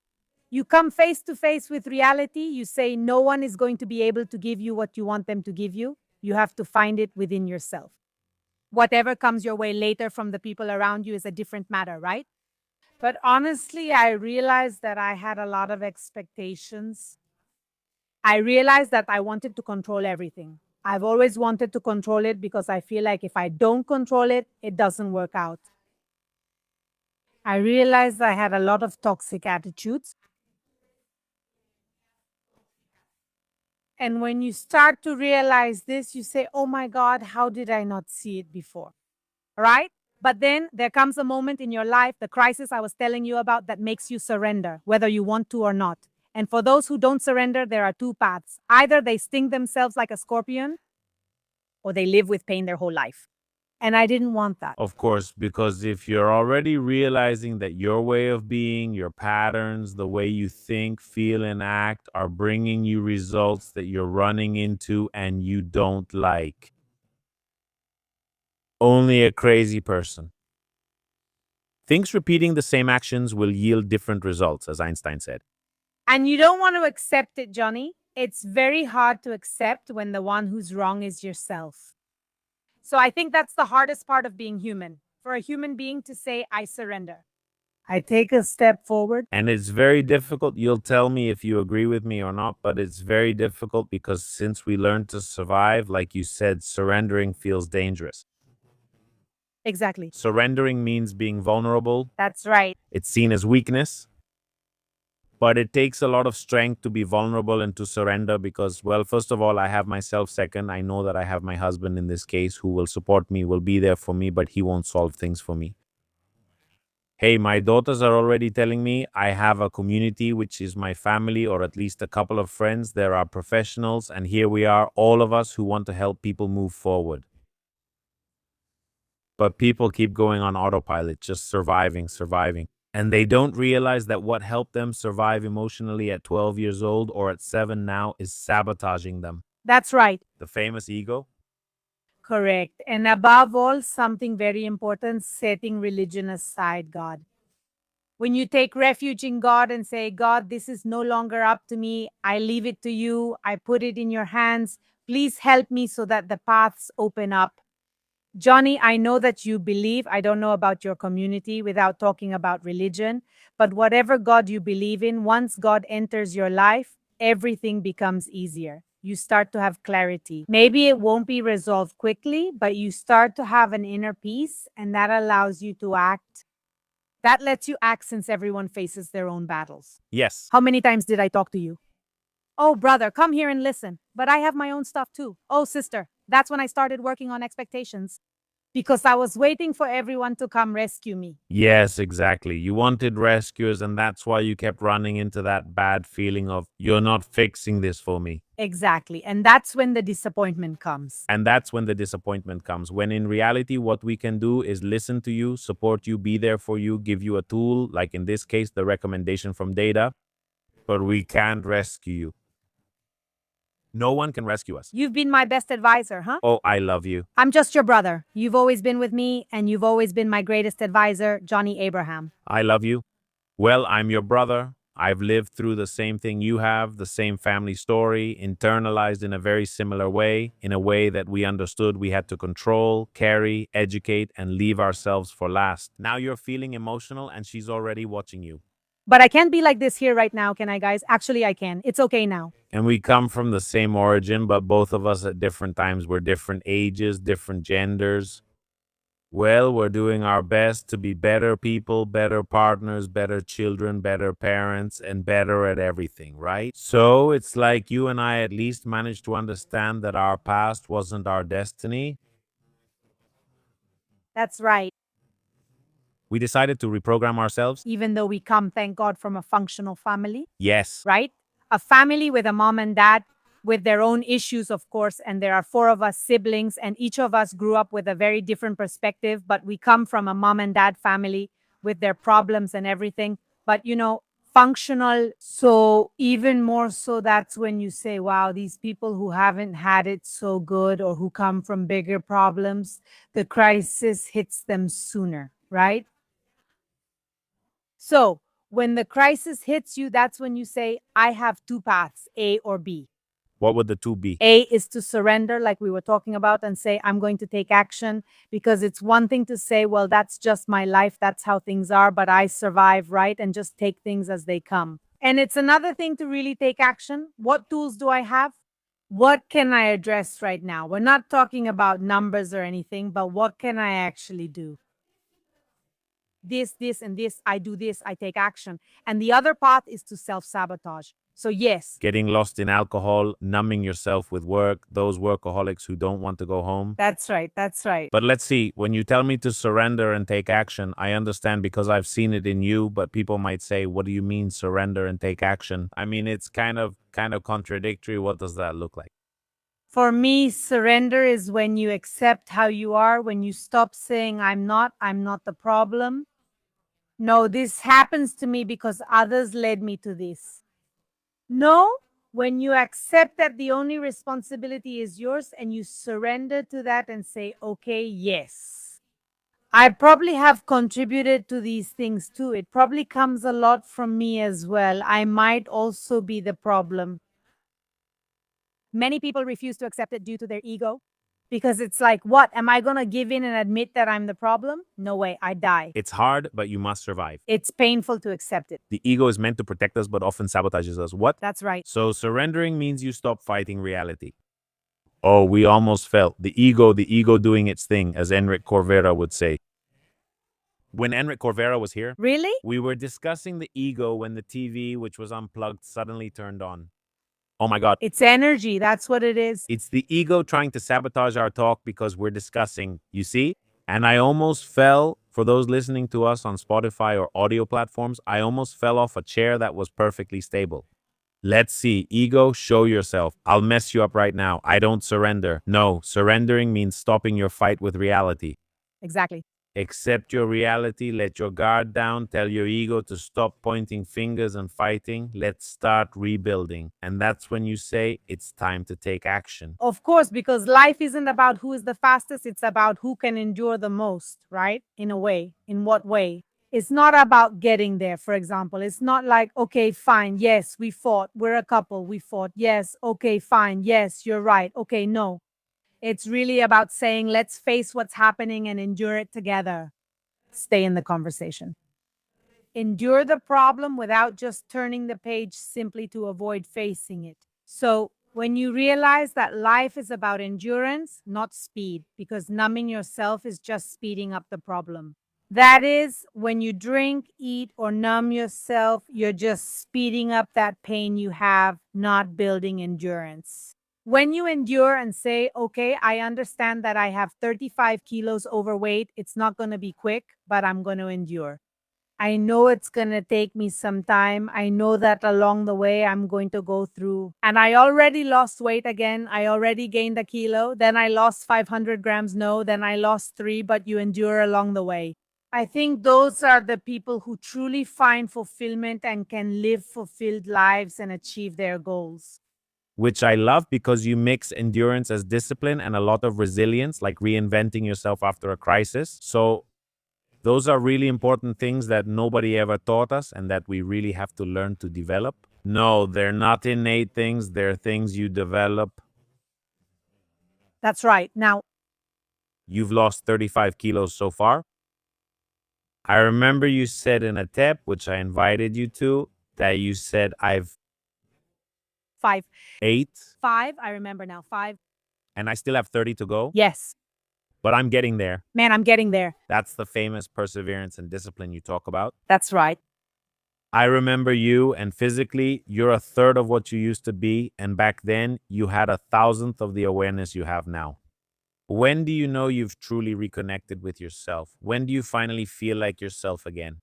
you come face to face with reality. You say, no one is going to be able to give you what you want them to give you. You have to find it within yourself. Whatever comes your way later from the people around you is a different matter, right? But honestly, I realized that I had a lot of expectations. I realized that I wanted to control everything. I've always wanted to control it because I feel like if I don't control it, it doesn't work out. I realized I had a lot of toxic attitudes. And when you start to realize this, you say, oh my God, how did I not see it before? Right? But then there comes a moment in your life, the crisis I was telling you about, that makes you surrender, whether you want to or not. And for those who don't surrender, there are two paths. Either they sting themselves like a scorpion, or they live with pain their whole life. And I didn't want that. Of course, because if you're already realizing that your way of being, your patterns, the way you think, feel, and act are bringing you results that you're running into and you don't like, only a crazy person thinks repeating the same actions will yield different results, as Einstein said. And you don't want to accept it, Johnny. It's very hard to accept when the one who's wrong is yourself. So I think that's the hardest part of being human, for a human being to say, I surrender. I take a step forward. And it's very difficult. You'll tell me if you agree with me or not, but it's very difficult because since we learned to survive, like you said, surrendering feels dangerous. Exactly. Surrendering means being vulnerable. That's right. It's seen as weakness, but it takes a lot of strength to be vulnerable and to surrender because, well, first of all, I have myself. Second, I know that I have my husband in this case who will support me, will be there for me, but he won't solve things for me. Hey, my daughters are already telling me I have a community, which is my family or at least a couple of friends. There are professionals, and here we are, all of us who want to help people move forward. But people keep going on autopilot, just surviving, surviving. And they don't realize that what helped them survive emotionally at 12 years old or at 7 now is sabotaging them. That's right. The famous ego? Correct. And above all, something very important, setting religion aside, God. When you take refuge in God and say, God, this is no longer up to me. I leave it to you. I put it in your hands. Please help me so that the paths open up. Johnny, I know that you believe. I don't know about your community without talking about religion, but whatever God you believe in, once God enters your life, everything becomes easier. You start to have clarity. Maybe it won't be resolved quickly, but you start to have an inner peace, and that allows you to act. That lets you act since everyone faces their own battles. Yes. How many times did I talk to you? Oh, brother, come here and listen. But I have my own stuff too. Oh, sister, that's when I started working on expectations because I was waiting for everyone to come rescue me. Yes, exactly. You wanted rescuers, and that's why you kept running into that bad feeling of, you're not fixing this for me. Exactly. And that's when the disappointment comes. And that's when the disappointment comes. When in reality, what we can do is listen to you, support you, be there for you, give you a tool, like in this case, the recommendation from data, but we can't rescue you. No one can rescue us. You've been my best advisor, huh? Oh, I love you. I'm just your brother. You've always been with me, and you've always been my greatest advisor, Johnny Abraham. I love you. Well, I'm your brother. I've lived through the same thing you have, the same family story, internalized in a very similar way, in a way that we understood we had to control, carry, educate, and leave ourselves for last. Now you're feeling emotional and she's already watching you. But I can't be like this here right now, can I, guys? Actually, I can. It's okay now. And we come from the same origin, but both of us at different times. We're different ages, different genders. Well, we're doing our best to be better people, better partners, better children, better parents, and better at everything, right? So it's like you and I at least managed to understand that our past wasn't our destiny. That's right. We decided to reprogram ourselves. Even though we come, thank God, from a functional family, Yes. right? A family with a mom and dad with their own issues, of course. And there are four of us siblings, and each of us grew up with a very different perspective. But we come from a mom and dad family with their problems and everything. But, functional. So, even more so, that's when you say, wow, these people who haven't had it so good or who come from bigger problems, the crisis hits them sooner, right? So, when the crisis hits you, that's when you say, I have two paths, A or B. What would the two be? A is to surrender, like we were talking about, and say, I'm going to take action, because it's one thing to say, well, that's just my life. That's how things are, but I survive, right? And just take things as they come. And it's another thing to really take action. What tools do I have? What can I address right now? We're not talking about numbers or anything, but what can I actually do? This, and this, I do this, I take action. And the other path is to self sabotage. So, yes. Getting lost in alcohol, numbing yourself with work, those workaholics who don't want to go home. That's right. That's right. But let's see, when you tell me to surrender and take action, I understand because I've seen it in you, but people might say, what do you mean surrender and take action? I mean, it's kind of contradictory. What does that look like? For me, surrender is when you accept how you are, when you stop saying, I'm not the problem. No, this happens to me because others led me to this. No, when you accept that the only responsibility is yours and you surrender to that and say, okay, yes, I probably have contributed to these things too. It probably comes a lot from me as well. I might also be the problem. Many people refuse to accept it due to their ego because it's like, what? Am I going to give in and admit that I'm the problem? No way, I die. It's hard, but you must survive. It's painful to accept it. The ego is meant to protect us, but often sabotages us. What? That's right. So surrendering means you stop fighting reality. Oh, we almost fell. The ego doing its thing, as Enric Corvera would say. When Enric Corvera was here, Really? we were discussing the ego when the TV, which was unplugged, suddenly turned on. Oh my God. It's energy. That's what it is. It's the ego trying to sabotage our talk because we're discussing, you see? And I almost fell, for those listening to us on Spotify or audio platforms, I almost fell off a chair that was perfectly stable. Let's see, ego, show yourself. I'll mess you up right now. I don't surrender. No, surrendering means stopping your fight with reality. Exactly. Accept your reality, let your guard down, tell your ego to stop pointing fingers and fighting. Let's start rebuilding. And that's when you say it's time to take action. Of course, because life isn't about who is the fastest, it's about who can endure the most, right? In a way. In what way? It's not about getting there, for example. It's not like, okay, fine, yes, we fought. We're a couple, we fought. Yes, okay, fine. Yes, you're right. Okay, no. It's really about saying, let's face what's happening and endure it together. Stay in the conversation. Endure the problem without just turning the page simply to avoid facing it. So, when you realize that life is about endurance, not speed, because numbing yourself is just speeding up the problem. That is, when you drink, eat, or numb yourself, you're just speeding up that pain you have, not building endurance. When you endure and say, okay, I understand that I have 35 kilos overweight, it's not going to be quick, but I'm going to endure. I know it's going to take me some time. I know that along the way I'm going to go through. And I already lost weight again. I already gained a kilo. Then I lost 500 grams. No, then I lost 3, but you endure along the way. I think those are the people who truly find fulfillment and can live fulfilled lives and achieve their goals. Which I love because you mix endurance as discipline and a lot of resilience, like reinventing yourself after a crisis. So, those are really important things that nobody ever taught us and that we really have to learn to develop. No, they're not innate things, they're things you develop. That's right. Now, You've lost 35 kilos so far. I remember you said in a tip, which I invited you to, that you said I've 5. ate 5. I remember now. 5. and I still have 30 to go, Yes. but I'm getting there. Man, I'm getting there. That's the famous perseverance and discipline you talk about. That's right. I remember you, and physically, you're a third of what you used to be. And back then, you had 1,000th of the awareness you have now. When do you know you've truly reconnected with yourself? When do you finally feel like yourself again?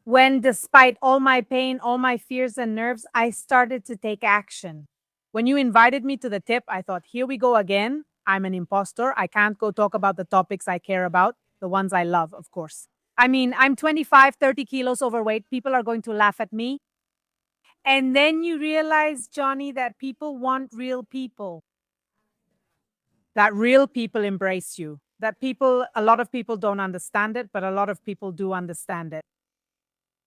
When, despite all my pain, all my fears and nerves, I started to take action. When you invited me to the tip, I thought, here we go again. I'm an imposter. I can't go talk about the topics I care about, the ones I love, of course. I mean, I'm 25, 30 kilos overweight. People are going to laugh at me. And then you realize, Johnny, that people want real people, that real people embrace you, that people, a lot of people don't understand it, but a lot of people do understand it.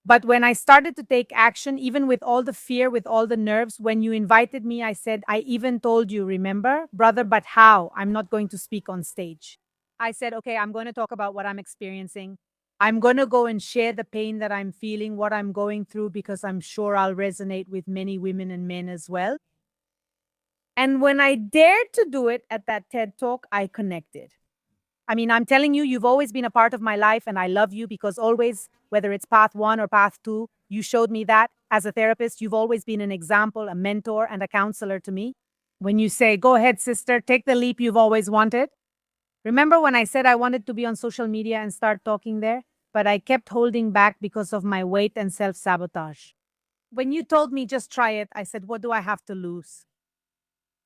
But when I started to take action, even with all the fear, with all the nerves, when you invited me, I said, I even told you, remember, brother, but how? I'm not going to speak on stage. I said, okay, I'm going to talk about what I'm experiencing. I'm going to go and share the pain that I'm feeling, what I'm going through, because I'm sure I'll resonate with many women and men as well. And when I dared to do it at that TED talk, I connected. I mean, I'm telling you, you've always been a part of my life, and I love you because always, whether it's path 1 or path 2, you showed me that. As a therapist, you've always been an example, a mentor, and a counselor to me. When you say, go ahead, sister, take the leap you've always wanted. Remember when I said I wanted to be on social media and start talking there? But I kept holding back because of my weight and self sabotage. When you told me just try it, I said, what do I have to lose?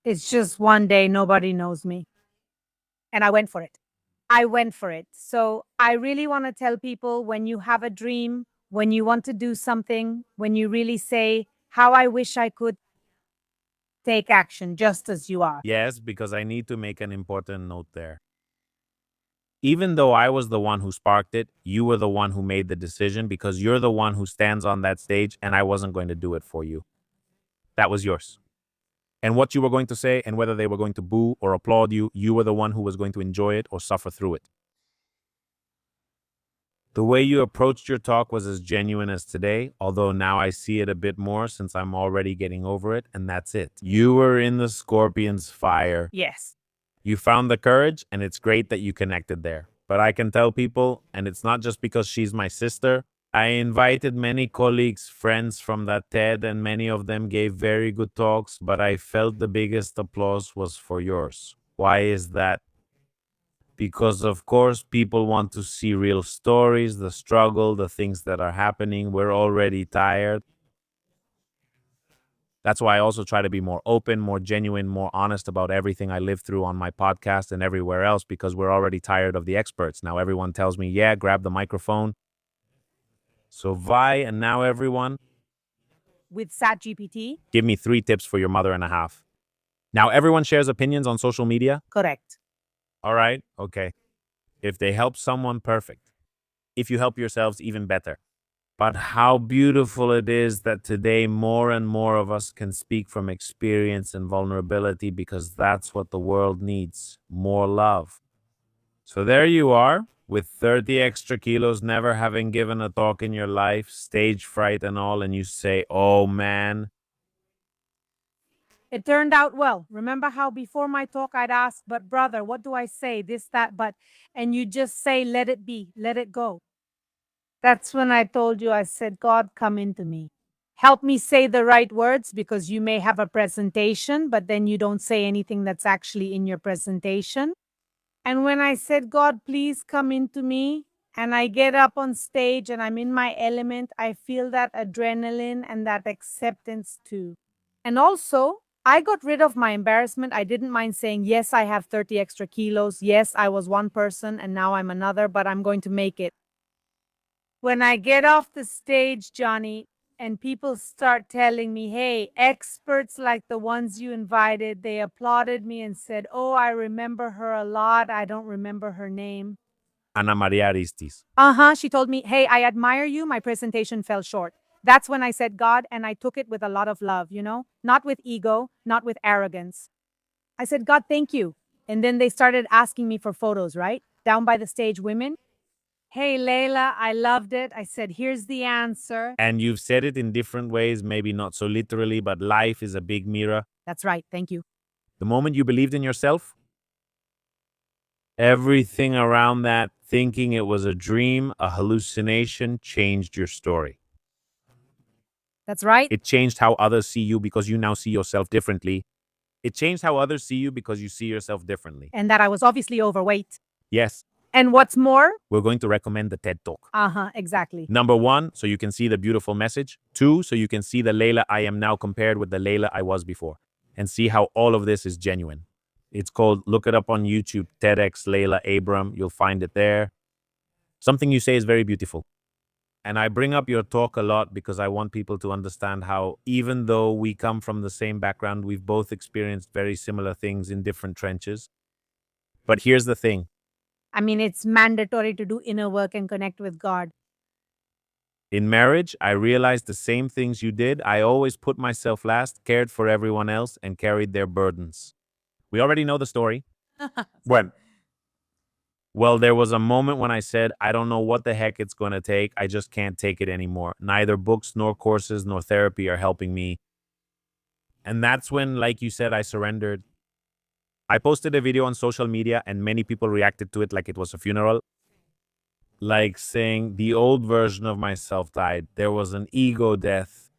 It's just one day nobody knows me. And I went for it. I went for it. So I really want to tell people, when you have a dream, when you want to do something, when you really say, how I wish I could take action just as you are. Yes, because I need to make an important note there. Even though I was the one who sparked it, you were the one who made the decision because you're the one who stands on that stage and I wasn't going to do it for you. That was yours. And what you were going to say and whether they were going to boo or applaud you, you were the one who was going to enjoy it or suffer through it. The way you approached your talk was as genuine as today, although now I see it a bit more since I'm already getting over it, and that's it. You were in the scorpion's fire. Yes. You found the courage, and it's great that you connected there. But I can tell people, and it's not just because she's my sister, I invited many colleagues, friends from that TED, and many of them gave very good talks, but I felt the biggest applause was for yours. Why is that? Because, of course, people want to see real stories, the struggle, the things that are happening. We're already tired. That's why I also try to be more open, more genuine, more honest about everything I live through on my podcast and everywhere else because we're already tired of the experts. Now everyone tells me, yeah, grab the microphone. So, Vi, and now everyone, With ChatGPT? give me 3 tips for your mother and a half. Now everyone shares opinions on social media. Correct. All right, okay. If they help someone, perfect. If you help yourselves, even better. But how beautiful it is that today more and more of us can speak from experience and vulnerability because that's what the world needs, more love. So there you are, with 30 extra kilos, never having given a talk in your life, stage fright and all, and you say, oh man. It turned out well. Remember how before my talk I'd ask, but brother, what do I say? This, that, but, and you just say, let it be, let it go. That's when I told you, I said, God, come into me. Help me say the right words because you may have a presentation, but then you don't say anything that's actually in your presentation. And when I said, God, please come into me, and I get up on stage and I'm in my element, I feel that adrenaline and that acceptance too. And also, I got rid of my embarrassment. I didn't mind saying, yes, I have 30 extra kilos. Yes, I was one person and now I'm another, but I'm going to make it. When I get off the stage, Johnny, and people start telling me, hey, experts like the ones you invited, they applauded me and said, oh, I remember her a lot. I don't remember her name. Ana Maria Aristis. She told me, hey, I admire you. My presentation fell short. That's when I said God, and I took it with a lot of love, not with ego, not with arrogance. I said, God, thank you. And then they started asking me for photos, right? Down by the stage, women. Hey, Layla, I loved it. I said, here's the answer. And you've said it in different ways, maybe not so literally, but life is a big mirror. That's right. Thank you. The moment you believed in yourself, everything around that, thinking it was a dream, a hallucination, changed your story. That's right. It changed how others see you because you now see yourself differently. It changed how others see you because you see yourself differently. And that I was obviously overweight. Yes, And what's more? we're going to recommend the TED Talk. Exactly. Number 1, so you can see the beautiful message. 2, so you can see the Layla I am now compared with the Layla I was before and see how all of this is genuine. It's called, look it up on YouTube, TEDx Layla Abram. You'll find it there. Something you say is very beautiful. And I bring up your talk a lot because I want people to understand how, even though we come from the same background, we've both experienced very similar things in different trenches. But here's the thing. I mean, it's mandatory to do inner work and connect with God. In marriage, I realized the same things you did. I always put myself last, cared for everyone else, and carried their burdens. We already know the story. When? Well, there was a moment when I said, I don't know what the heck it's going to take. I just can't take it anymore. Neither books, nor courses, nor therapy are helping me. And that's when, like you said, I surrendered. I posted a video on social media and many people reacted to it like it was a funeral. Like saying, the old version of myself died. There was an ego death.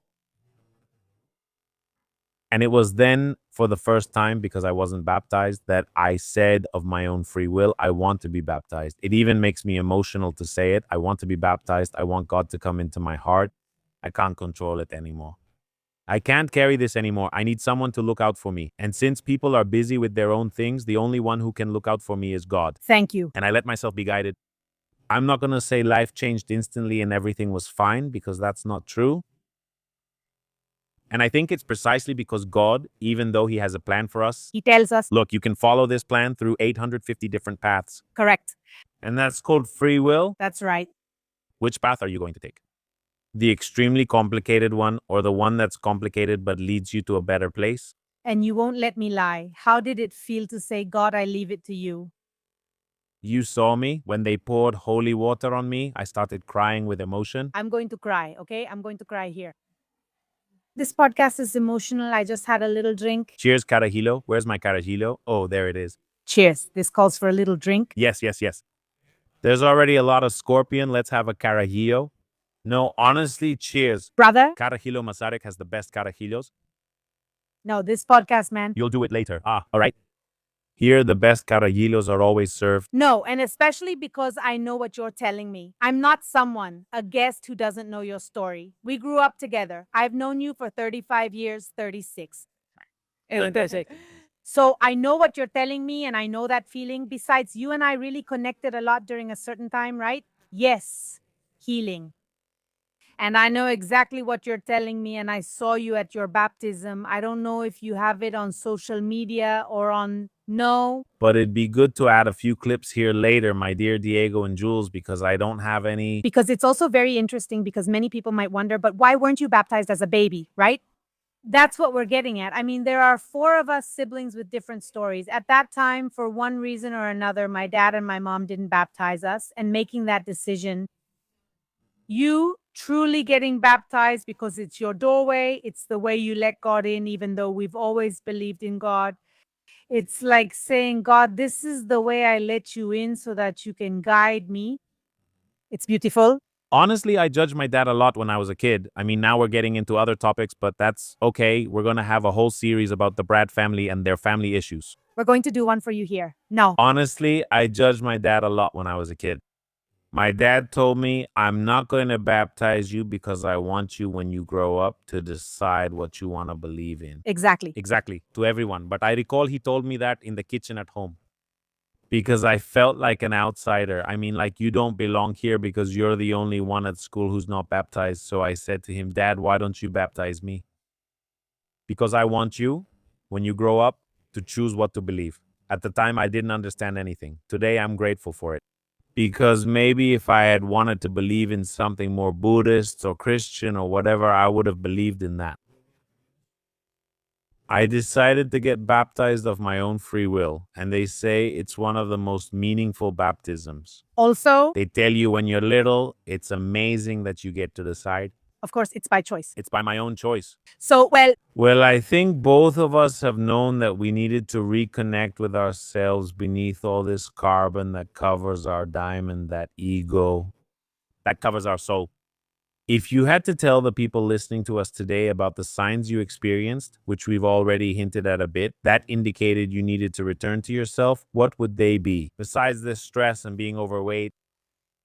And it was then, for the first time, because I wasn't baptized, that I said of my own free will, I want to be baptized. It even makes me emotional to say it. I want to be baptized. I want God to come into my heart. I can't control it anymore. I can't carry this anymore. I need someone to look out for me. And since people are busy with their own things, the only one who can look out for me is God. Thank you. And I let myself be guided. I'm not going to say life changed instantly and everything was fine because that's not true. And I think it's precisely because God, even though He has a plan for us, He tells us, look, you can follow this plan through 850 different paths. correct. And that's called free will. That's right. Which path are you going to take? The extremely complicated one or the one that's complicated but leads you to a better place? And you won't let me lie. How did it feel to say, God, I leave it to you? You saw me when they poured holy water on me. I started crying with emotion. I'm going to cry, okay? I'm going to cry here. This podcast is emotional. I just had a little drink. Cheers, Carajillo. Where's my Carajillo? Oh, there it is. Cheers. This calls for a little drink. Yes. There's already a lot of scorpion. Let's have a Carajillo. No, honestly, cheers. Brother? Carajillo Masaryk has the best Carajillos. No, this podcast, man. You'll do it later. All right. Here, the best carajillos are always served. No, and especially because I know what you're telling me. I'm not someone, a guest who doesn't know your story. We grew up together. I've known you for 35 years, 36. So I know what you're telling me, and I know that feeling. Besides, you and I really connected a lot during a certain time, right? Yes, healing. And I know exactly what you're telling me, and I saw you at your baptism. I don't know if you have it on social media or on. No, But it'd be good to add a few clips here later, my dear Diego and Jules, because I don't have any. because it's also very interesting because many people might wonder, but why weren't you baptized as a baby, right? That's what we're getting at. I mean, there are four of us siblings with different stories. At that time, for one reason or another, my dad and my mom didn't baptize us, and making that decision, you truly getting baptized because it's your doorway, it's the way you let God in, even though we've always believed in God. It's like saying, God, this is the way I let you in so that you can guide me. It's beautiful. Honestly, I judged my dad a lot when I was a kid. I mean, now we're getting into other topics, but that's okay. We're going to have a whole series about the Brad family and their family issues. We're going to do one for you here. No. Honestly, I judged my dad a lot when I was a kid. My dad told me, I'm not going to baptize you because I want you when you grow up to decide what you want to believe in. Exactly. Exactly, to everyone. But I recall he told me that in the kitchen at home because I felt like an outsider. I mean, like, you don't belong here because you're the only one at school who's not baptized. So I said to him, Dad, why don't you baptize me? Because I want you, when you grow up, to choose what to believe. At the time, I didn't understand anything. Today, I'm grateful for it. Because maybe if I had wanted to believe in something more Buddhist or Christian or whatever, I would have believed in that. I decided to get baptized of my own free will, and they say it's one of the most meaningful baptisms. Also, They tell you when you're little, it's amazing that you get to decide. of course, it's by choice. It's by my own choice. So, well, Well, I think both of us have known that we needed to reconnect with ourselves beneath all this carbon that covers our diamond, that ego, that covers our soul. If you had to tell the people listening to us today about the signs you experienced, which we've already hinted at a bit, that indicated you needed to return to yourself, what would they be? Besides this stress and being overweight.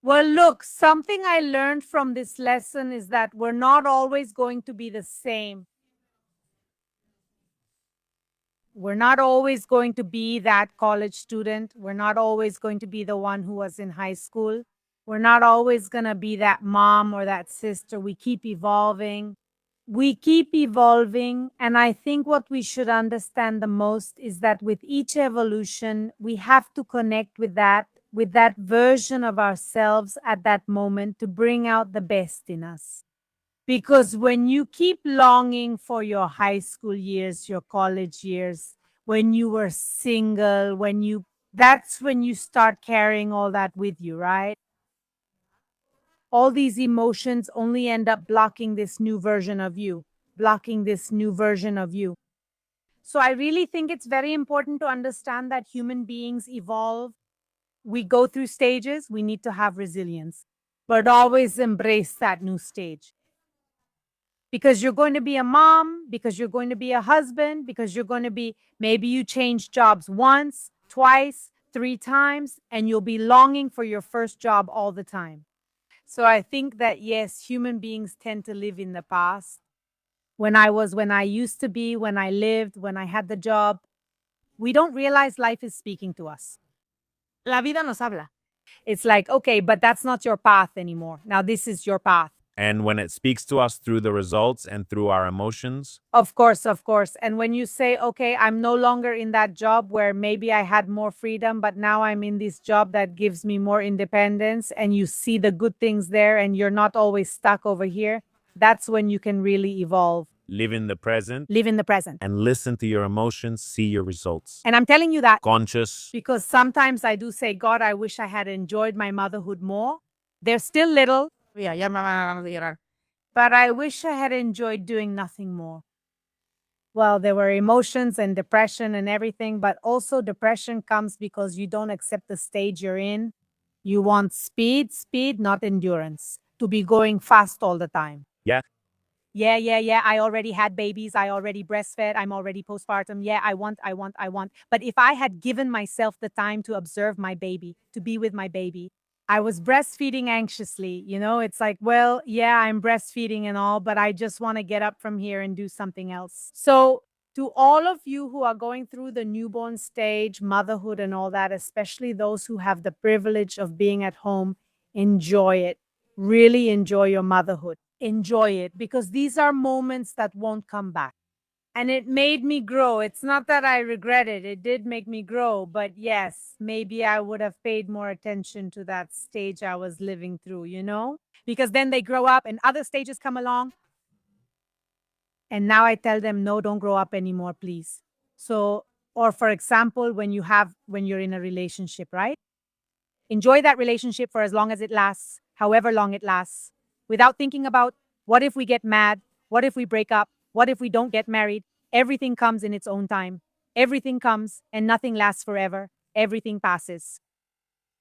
well, look, something I learned from this lesson is that we're not always going to be the same. We're not always going to be that college student. We're not always going to be the one who was in high school. We're not always going to be that mom or that sister. We keep evolving. We keep evolving. And I think what we should understand the most is that with each evolution, we have to connect with that version of ourselves at that moment to bring out the best in us. Because when you keep longing for your high school years, your college years, when you were single, that's when you start carrying all that with you, right? All these emotions only end up blocking this new version of you, blocking this new version of you. So I really think it's very important to understand that human beings evolve. We go through stages, we need to have resilience, but always embrace that new stage. Because you're going to be a mom, because you're going to be a husband, because you're going to be, maybe you change jobs once, twice, three times, and you'll be longing for your first job all the time. So I think that, yes, human beings tend to live in the past. When I used to be, when I lived, when I had the job, we don't realize life is speaking to us. La vida nos habla. It's like, okay, but that's not your path anymore. Now this is your path. And when it speaks to us through the results and through our emotions, Of course, of course. And when you say, okay, I'm no longer in that job where maybe I had more freedom, but now I'm in this job that gives me more independence, and you see the good things there and you're not always stuck over here, that's when you can really evolve. live in the present, Live in the present. and listen to your emotions, see your results. And I'm telling you that Conscious. because sometimes I do say, God, I wish I had enjoyed my motherhood more. They're still little. Yeah, yeah, but I wish I had enjoyed doing nothing more. Well, there were emotions and depression and everything, but also depression comes because you don't accept the stage you're in. You want speed, not endurance, to be going fast all the time. Yeah. Yeah, yeah, yeah. I already had babies. I already breastfed. I'm already postpartum. Yeah, I want. But if I had given myself the time to observe my baby, to be with my baby, I was breastfeeding anxiously. It's like, well, yeah, I'm breastfeeding and all, but I just want to get up from here and do something else. So, to all of you who are going through the newborn stage, motherhood, and all that, especially those who have the privilege of being at home, enjoy it. Really enjoy your motherhood. Enjoy it because these are moments that won't come back. And it made me grow. It's not that I regret it. It did make me grow. But yes, maybe I would have paid more attention to that stage I was living through? Because then they grow up and other stages come along. And now I tell them, no, don't grow up anymore, please. So, or for example, when you're in a relationship, right? Enjoy that relationship for as long as it lasts, however long it lasts, without thinking about what if we get mad? What if we break up? What if we don't get married? Everything comes in its own time. Everything comes and nothing lasts forever. Everything passes.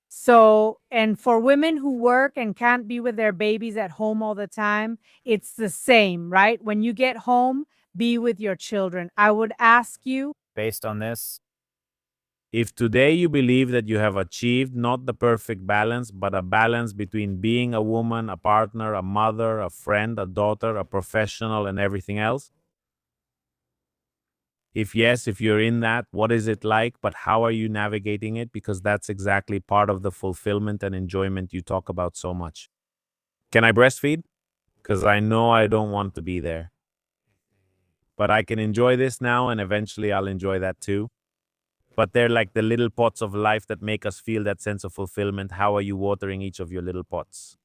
So, and for women who work and can't be with their babies at home all the time, it's the same, right? When you get home, be with your children. I would ask you, Based on this, If today you believe that you have achieved not the perfect balance, but a balance between being a woman, a partner, a mother, a friend, a daughter, a professional, and everything else, if yes, if you're in that, what is it like? But how are you navigating it? Because that's exactly part of the fulfillment and enjoyment you talk about so much. Can I breastfeed? Because I know I don't want to be there. But I can enjoy this now, and eventually I'll enjoy that too. But they're like the little pots of life that make us feel that sense of fulfillment. How are you watering each of your little pots?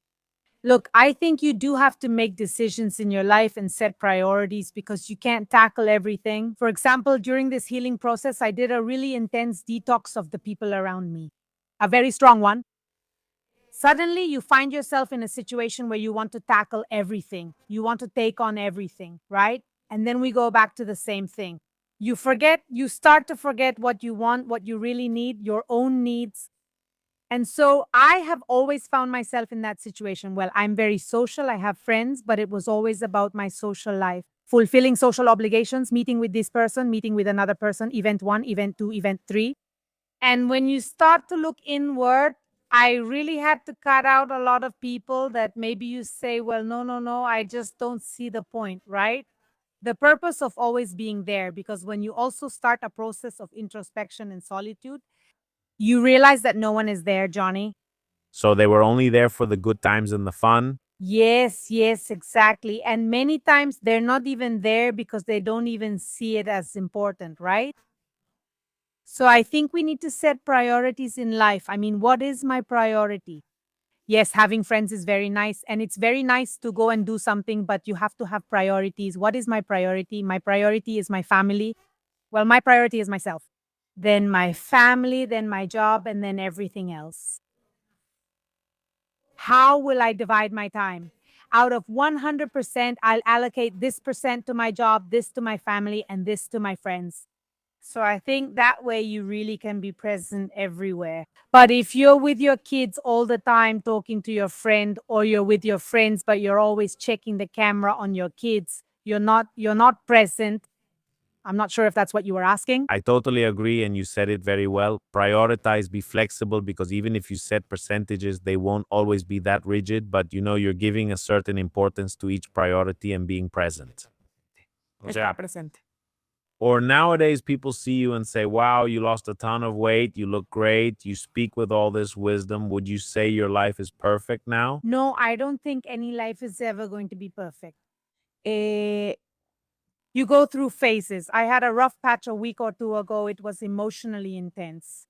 look, I think you do have to make decisions in your life and set priorities because you can't tackle everything. For example, during this healing process, I did a really intense detox of the people around me, a very strong one. Suddenly, you find yourself in a situation where you want to tackle everything, you want to take on everything, right? And then we go back to the same thing. You start to forget what you want, what you really need, your own needs, and so I have always found myself in that situation. Well, I'm very social, I have friends, but it was always about my social life, fulfilling social obligations, meeting with this person, meeting with another person, event one, event two, event three. And when you start to look inward, I really had to cut out a lot of people that maybe you say, well, no, no, no, I just don't see the point, right? The purpose of always being there, because when you also start a process of introspection and solitude, you realize that no one is there, Johnny. So they were only there for the good times and the fun. Yes, yes, exactly. And many times they're not even there because they don't even see it as important, right? So I think we need to set priorities in life. I mean, what is my priority? Yes, having friends is very nice. And it's very nice to go and do something, but you have to have priorities. What is my priority? My priority is my family. Well, my priority is myself, then my family, then my job, and then everything else. How will I divide my time? Out of 100%, I'll allocate this percent to my job, this to my family, and this to my friends. So I think that way you really can be present everywhere. But if you're with your kids all the time talking to your friend, or you're with your friends but you're always checking the camera on your kids, you're not present. I'm not sure if that's what you were asking. I totally agree, and you said it very well. Prioritize, be flexible, because even if you set percentages, they won't always be that rigid, but you're giving a certain importance to each priority and being present. Está presente. Or nowadays, people see you and say, wow, you lost a ton of weight, you look great, you speak with all this wisdom. Would you say your life is perfect now? No, I don't think any life is ever going to be perfect. Eh, you go through phases. I had a rough patch a week or two ago. It was emotionally intense.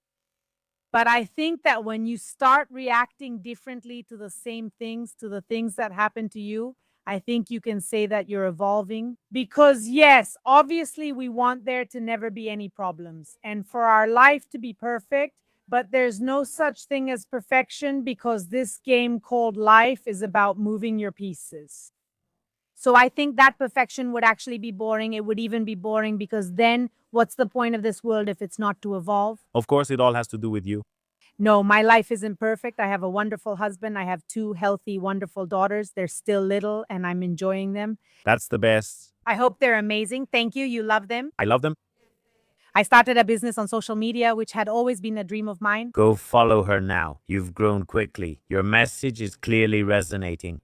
But I think that when you start reacting differently to the same things, to the things that happen to you, I think you can say that you're evolving. Because, yes, obviously, we want there to never be any problems and for our life to be perfect. But there's no such thing as perfection because this game called life is about moving your pieces. So I think that perfection would actually be boring. It would even be boring because then what's the point of this world if it's not to evolve? Of course, it all has to do with you. No, my life isn't perfect. I have a wonderful husband. I have two healthy, wonderful daughters. They're still little and I'm enjoying them. That's the best. I hope they're amazing. Thank you. You love them. I love them. I started a business on social media, which had always been a dream of mine. Go follow her now. You've grown quickly. Your message is clearly resonating.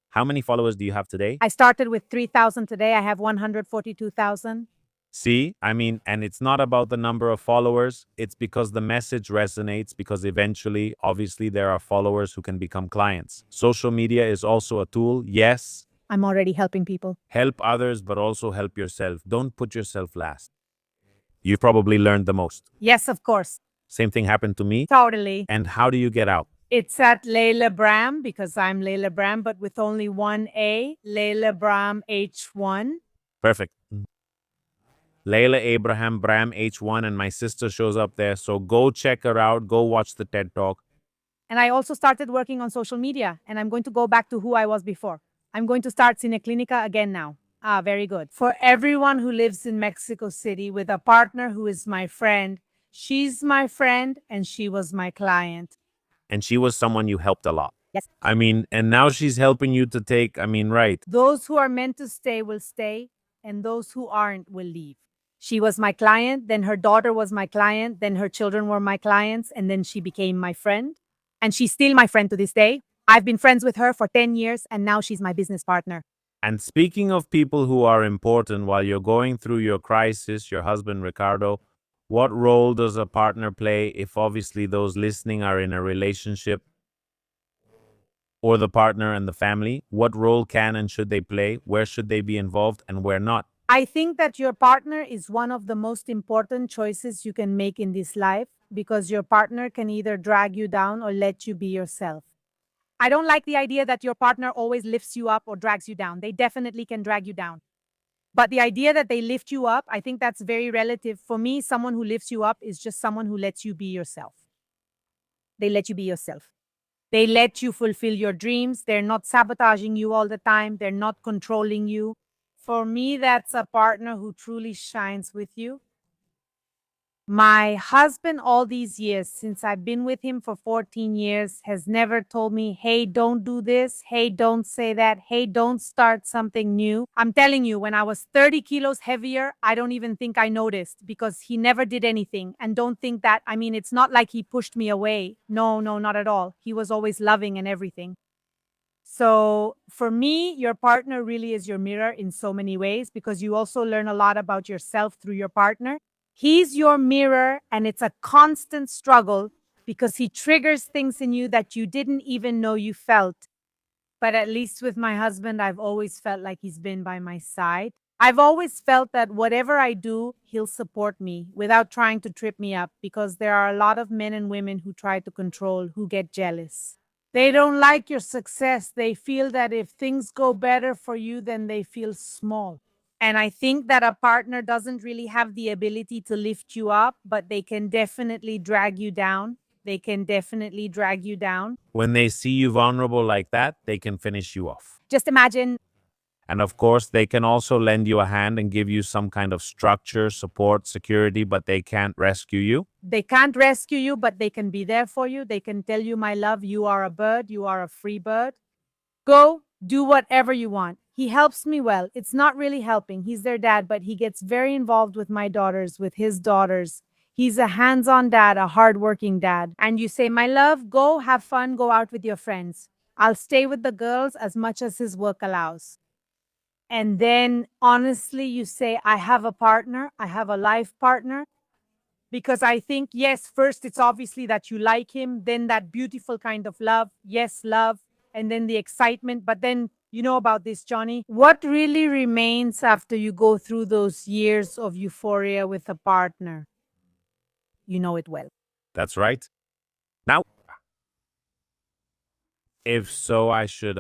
How many followers do you have today? I started with 3,000 today. I have 142,000. See, and it's not about the number of followers. It's because the message resonates, because eventually, obviously, there are followers who can become clients. Social media is also a tool. Yes, I'm already helping people. help others, but also help yourself. Don't put yourself last. You've probably learned the most. Yes, of course. Same thing happened to me. Totally. And how do you get out? It's at Layla Bram because I'm Layla Bram, but with only one A, Layla Bram H1. Perfect. Layla Abraham Bram H1, and my sister shows up there. So go check her out. Go watch the TED Talk. And I also started working on social media, and I'm going to go back to who I was before. I'm going to start Cineclinica again now. Ah, very good. For everyone who lives in Mexico City with a partner who is my friend, she's my friend and she was my client. And she was someone you helped a lot. Yes. And now she's helping you to take, right. Those who are meant to stay will stay, and those who aren't will leave. She was my client, then her daughter was my client, then her children were my clients, and then she became my friend. And she's still my friend to this day. I've been friends with her for 10 years, and now she's my business partner. And speaking of people who are important while you're going through your crisis, your husband, Ricardo, what role does a partner play if obviously those listening are in a relationship, or the partner and the family? What role can and should they play? Where should they be involved and where not? I think that your partner is one of the most important choices you can make in this life because your partner can either drag you down or let you be yourself. I don't like the idea that your partner always lifts you up or drags you down. They definitely can drag you down. But the idea that they lift you up, I think that's very relative. For me, someone who lifts you up is just someone who lets you be yourself. They let you be yourself. They let you fulfill your dreams. They're not sabotaging you all the time. They're not controlling you. For me, that's a partner who truly shines with you. My husband, all these years, since I've been with him for 14 years, has never told me, hey, don't do this. Hey, don't say that. Hey, don't start something new. I'm telling you, when I was 30 kilos heavier, I don't even think I noticed because he never did anything. And don't think that, it's not like he pushed me away. No, not at all. He was always loving and everything. So for me, your partner really is your mirror in so many ways because you also learn a lot about yourself through your partner. He's your mirror and it's a constant struggle because he triggers things in you that you didn't even know you felt. But at least with my husband, I've always felt like he's been by my side. I've always felt that whatever I do, he'll support me without trying to trip me up because there are a lot of men and women who try to control, who get jealous. They don't like your success. They feel that if things go better for you, then they feel small. And I think that a partner doesn't really have the ability to lift you up, but they can definitely drag you down. They can definitely drag you down. When they see you vulnerable like that, they can finish you off. Just imagine. And of course, they can also lend you a hand and give you some kind of structure, support, security, but they can't rescue you. They can't rescue you, but they can be there for you. They can tell you, my love, you are a bird. You are a free bird. Go do whatever you want. He helps me well. It's not really helping. He's their dad, but he gets very involved with my daughters, with his daughters. He's a hands-on dad, a hardworking dad. And you say, my love, go have fun, go out with your friends. I'll stay with the girls as much as his work allows. And then honestly, you say, I have a partner. I have a life partner. Because I think, yes, first it's obviously that you like him, then that beautiful kind of love. Yes, love. And then the excitement. But then you know about this, Johnny. What really remains after you go through those years of euphoria with a partner? You know it well. That's right. Now, if so, I should,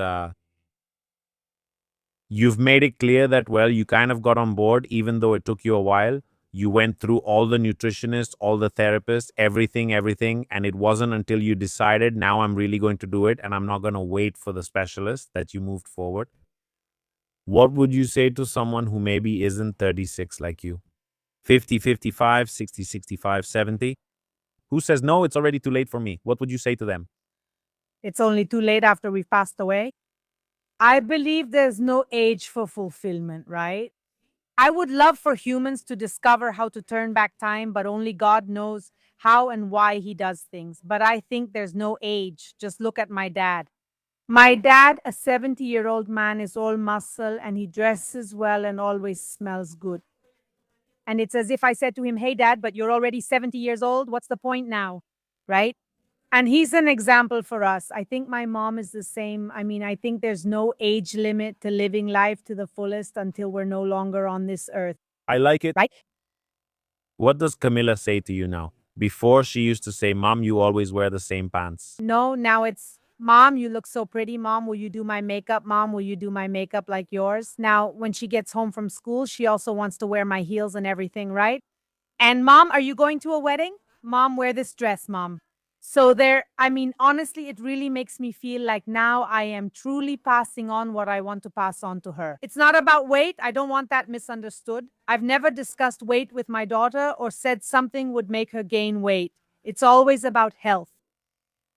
you've made it clear that, well, you kind of got on board, even though it took you a while. You went through all the nutritionists, all the therapists, everything. And it wasn't until you decided, now I'm really going to do it and I'm not going to wait for the specialist, that you moved forward. What would you say to someone who maybe isn't 36 like you? 50, 55, 60, 65, 70? Who says, no, it's already too late for me? What would you say to them? It's only too late after we've passed away. I believe there's no age for fulfillment, right? I would love for humans to discover how to turn back time, but only God knows how and why he does things. But I think there's no age. Just look at my dad. My dad, a 70-year-old man, is all muscle and he dresses well and always smells good. And it's as if I said to him, "Hey, dad, but you're already 70 years old. What's the point now?" Right? And he's an example for us. I think my mom is the same. I mean, I think there's no age limit to living life to the fullest until we're no longer on this earth. I like it. Right? What does Camilla say to you now? Before she used to say, Mom, you always wear the same pants. No, now it's, "Mom, you look so pretty. Mom, will you do my makeup? Mom, will you do my makeup like yours?" Now, when she gets home from school, she also wants to wear my heels and everything, right? And mom, are you going to a wedding? Mom, wear this dress, mom. So there, I mean, honestly, it really makes me feel like now I am truly passing on what I want to pass on to her. It's not about weight. I don't want that misunderstood. I've never discussed weight with my daughter or said something would make her gain weight. It's always about health.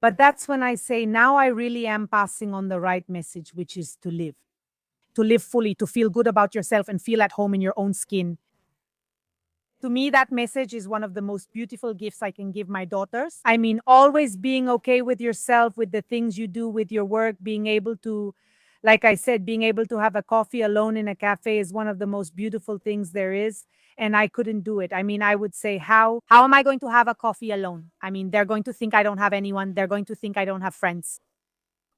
But that's when I say now I really am passing on the right message, which is to live fully, to feel good about yourself and feel at home in your own skin. To me, that message is one of the most beautiful gifts I can give my daughters. I mean, always being okay with yourself, with the things you do, with your work, being able to, like I said, being able to have a coffee alone in a cafe is one of the most beautiful things there is. And I couldn't do it. I mean, I would say, how am I going to have a coffee alone? I mean, they're going to think I don't have anyone. They're going to think I don't have friends.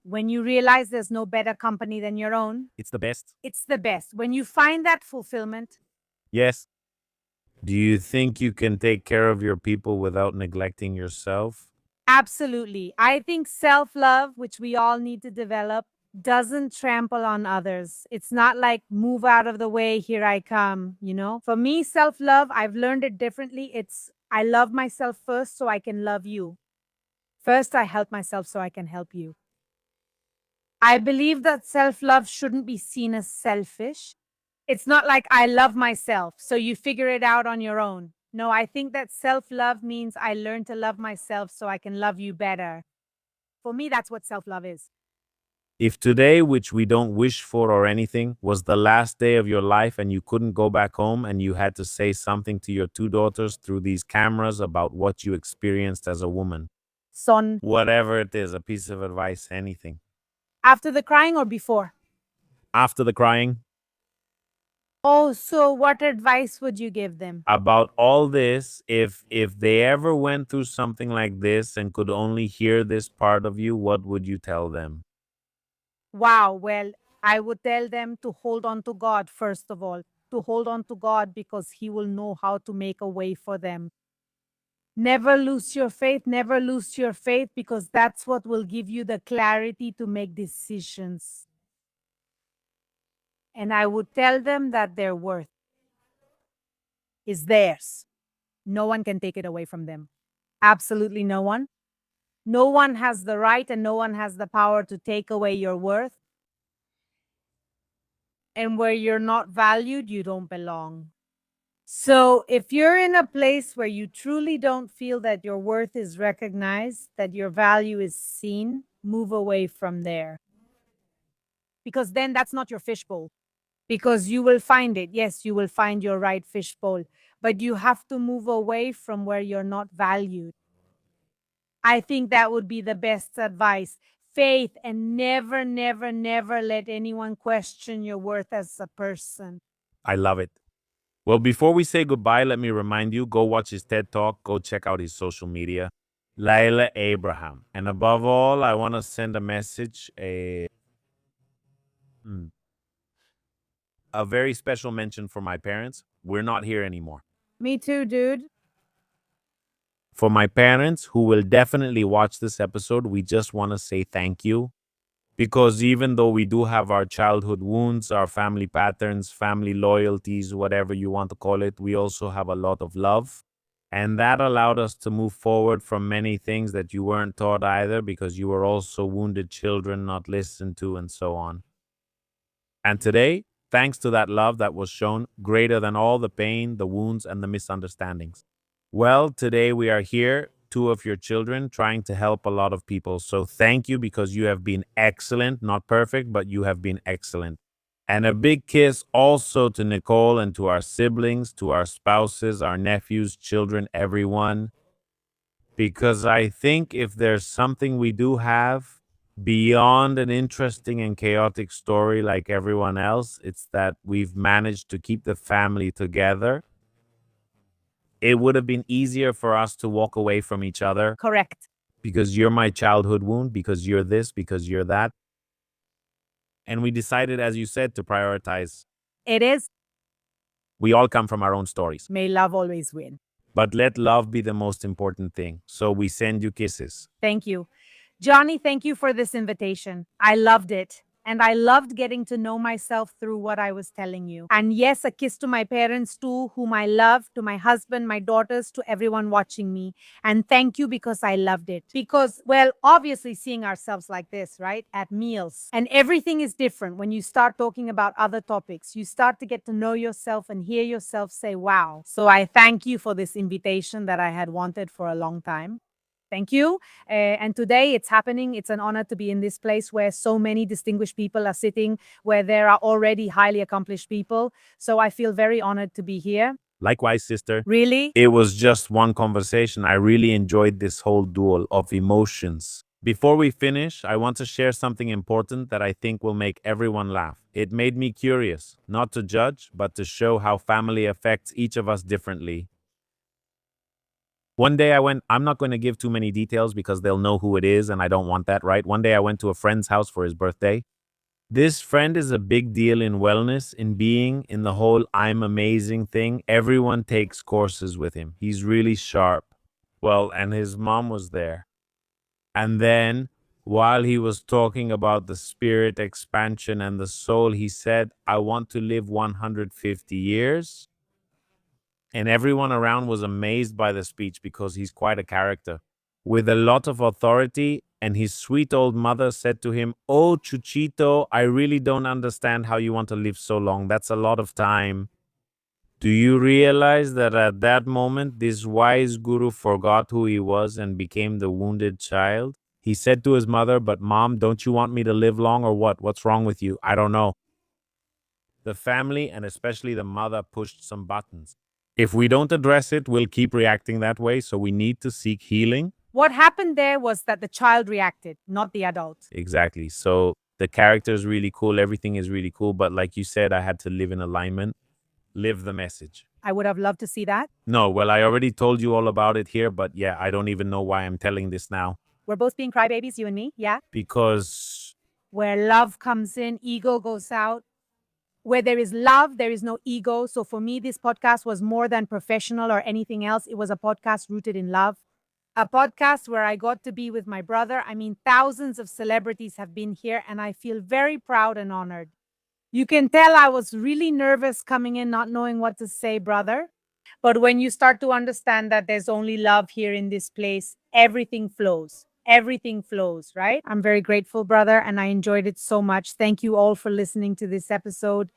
When you realize there's no better company than your own, It's the best. it's the best. When you find that fulfillment, Yes. Do you think you can take care of your people without neglecting yourself? absolutely. I think self love, which we all need to develop, doesn't trample on others. It's not like move out of the way, here I come, you know? For me, self love, I've learned it differently. It's I love myself first so I can love you. First, I help myself so I can help you. I believe that self love shouldn't be seen as selfish. It's not like I love myself, so you figure it out on your own. No, I think that self love means I learn to love myself so I can love you better. For me, that's what self love is. If today, which we don't wish for or anything, was the last day of your life and you couldn't go back home and you had to say something to your two daughters through these cameras about what you experienced as a woman, Son, whatever it is, a piece of advice, anything. after the crying or before? After the crying, Oh, so what advice would you give them? about all this, if they ever went through something like this and could only hear this part of you, what would you tell them? Wow, well, I would tell them to hold on to God, first of all, to hold on to God because He will know how to make a way for them. Never lose your faith, never lose your faith because that's what will give you the clarity to make decisions. And I would tell them that their worth is theirs. No one can take it away from them. Absolutely no one. No one has the right and no one has the power to take away your worth. And where you're not valued, you don't belong. So if you're in a place where you truly don't feel that your worth is recognized, that your value is seen, move away from there. Because then that's not your fishbowl. Because you will find it. Yes, you will find your right fishbowl, but you have to move away from where you're not valued. I think that would be the best advice. Faith and never, never, never let anyone question your worth as a person. I love it. Well, before we say goodbye, let me remind you, go watch his TED Talk, go check out his social media, Laila Abraham. And above all, I want to send a message, a very special mention for my parents. We're not here anymore. Me too, dude. For my parents who will definitely watch this episode, we just want to say thank you. Because even though we do have our childhood wounds, our family patterns, family loyalties, whatever you want to call it, we also have a lot of love. And that allowed us to move forward from many things that you weren't taught either, because you were also wounded children, not listened to, and so on. And today, thanks to that love that was shown, greater than all the pain, the wounds, and the misunderstandings. Well, today we are here two of your children, trying to help a lot of people. So thank you, because you have been excellent, not perfect, but you have been excellent. And a big kiss also to Nicole and to our siblings, to our spouses, our nephews, children, everyone. Because I think if there's something we do have beyond an interesting and chaotic story like everyone else, it's that we've managed to keep the family together. It would have been easier for us to walk away from each other Correct. because you're my childhood wound, because you're this, because you're that. And we decided, as you said, to prioritize. It is. We all come from our own stories. May love always win. But let love be the most important thing. So we send you kisses. Thank you. Johnny, thank you for this invitation. I loved it. And I loved getting to know myself through what I was telling you. And yes, a kiss to my parents too, whom I love, to my husband, my daughters, to everyone watching me. And thank you because I loved it. Because, well, obviously seeing ourselves like this, right? At meals. And everything is different when you start talking about other topics. You start to get to know yourself and hear yourself say, wow. So I thank you for this invitation that I had wanted for a long time. Thank you. And today it's happening. It's an honor to be in this place where so many distinguished people are sitting, where there are already highly accomplished people. So I feel very honored to be here. Likewise, sister. Really? It was just one conversation. I really enjoyed this whole duel of emotions. Before we finish, I want to share something important that I think will make everyone laugh. It made me curious, not to judge, but to show how family affects each of us differently. One day I'm not going to give too many details because they'll know who it is, and I don't want that, right? One day I went to a friend's house for his birthday. This friend is a big deal in wellness, in being, in the whole I'm amazing thing. Everyone takes courses with him. He's really sharp. Well, and his mom was there. And then, while he was talking about the spirit expansion and the soul, he said, I want to live 150 years. And everyone around was amazed by the speech because he's quite a character with a lot of authority. And his sweet old mother said to him, Oh, Chuchito, I really don't understand how you want to live so long. That's a lot of time. Do you realize that at that moment, this wise guru forgot who he was and became the wounded child? He said to his mother, But mom, don't you want me to live long or what? What's wrong with you? I don't know. The family, and especially the mother, pushed some buttons. If we don't address it, we'll keep reacting that way. So we need to seek healing. What happened there was that the child reacted, not the adult. Exactly. So the character is really cool. Everything is really cool. But like you said, I had to live in alignment, live the message. I would have loved to see that. No, well, I already told you all about it here. But yeah, I don't even know why I'm telling this now. We're both being crybabies, you and me, yeah? Because Where love comes in, ego goes out. Where there is love, there is no ego. So for me, this podcast was more than professional or anything else. It was a podcast rooted in love. A podcast where I got to be with my brother. I mean, thousands of celebrities have been here, and I feel very proud and honored. You can tell I was really nervous coming in, not knowing what to say, brother. But when you start to understand that there's only love here in this place, everything flows. Everything flows, right? I'm very grateful, brother, and I enjoyed it so much. Thank you all for listening to this episode.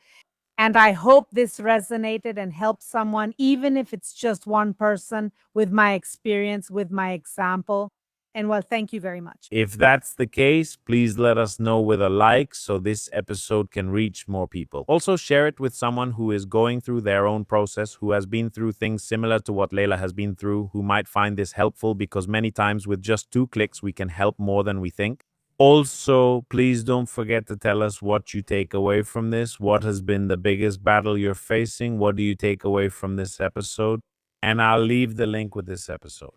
And I hope this resonated and helped someone, even if it's just one person, with my experience, with my example. And well, thank you very much. if that's the case, please let us know with a like so this episode can reach more people. Also, share it with someone who is going through their own process, who has been through things similar to what Leila has been through, who might find this helpful, because many times with just 2 clicks, we can help more than we think. Also, please don't forget to tell us what you take away from this. What has been the biggest battle you're facing? What do you take away from this episode? And I'll leave the link with this episode.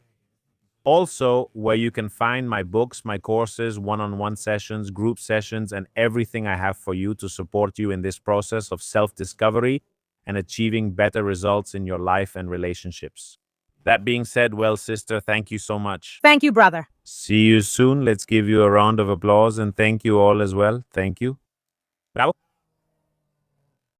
Also, where you can find my books, my courses, one-on-one sessions, group sessions, and everything I have for you to support you in this process of self-discovery and achieving better results in your life and relationships. That being said, well, sister, thank you so much. Thank you, brother. See you soon. Let's give you a round of applause and thank you all as well. Thank you. Bravo.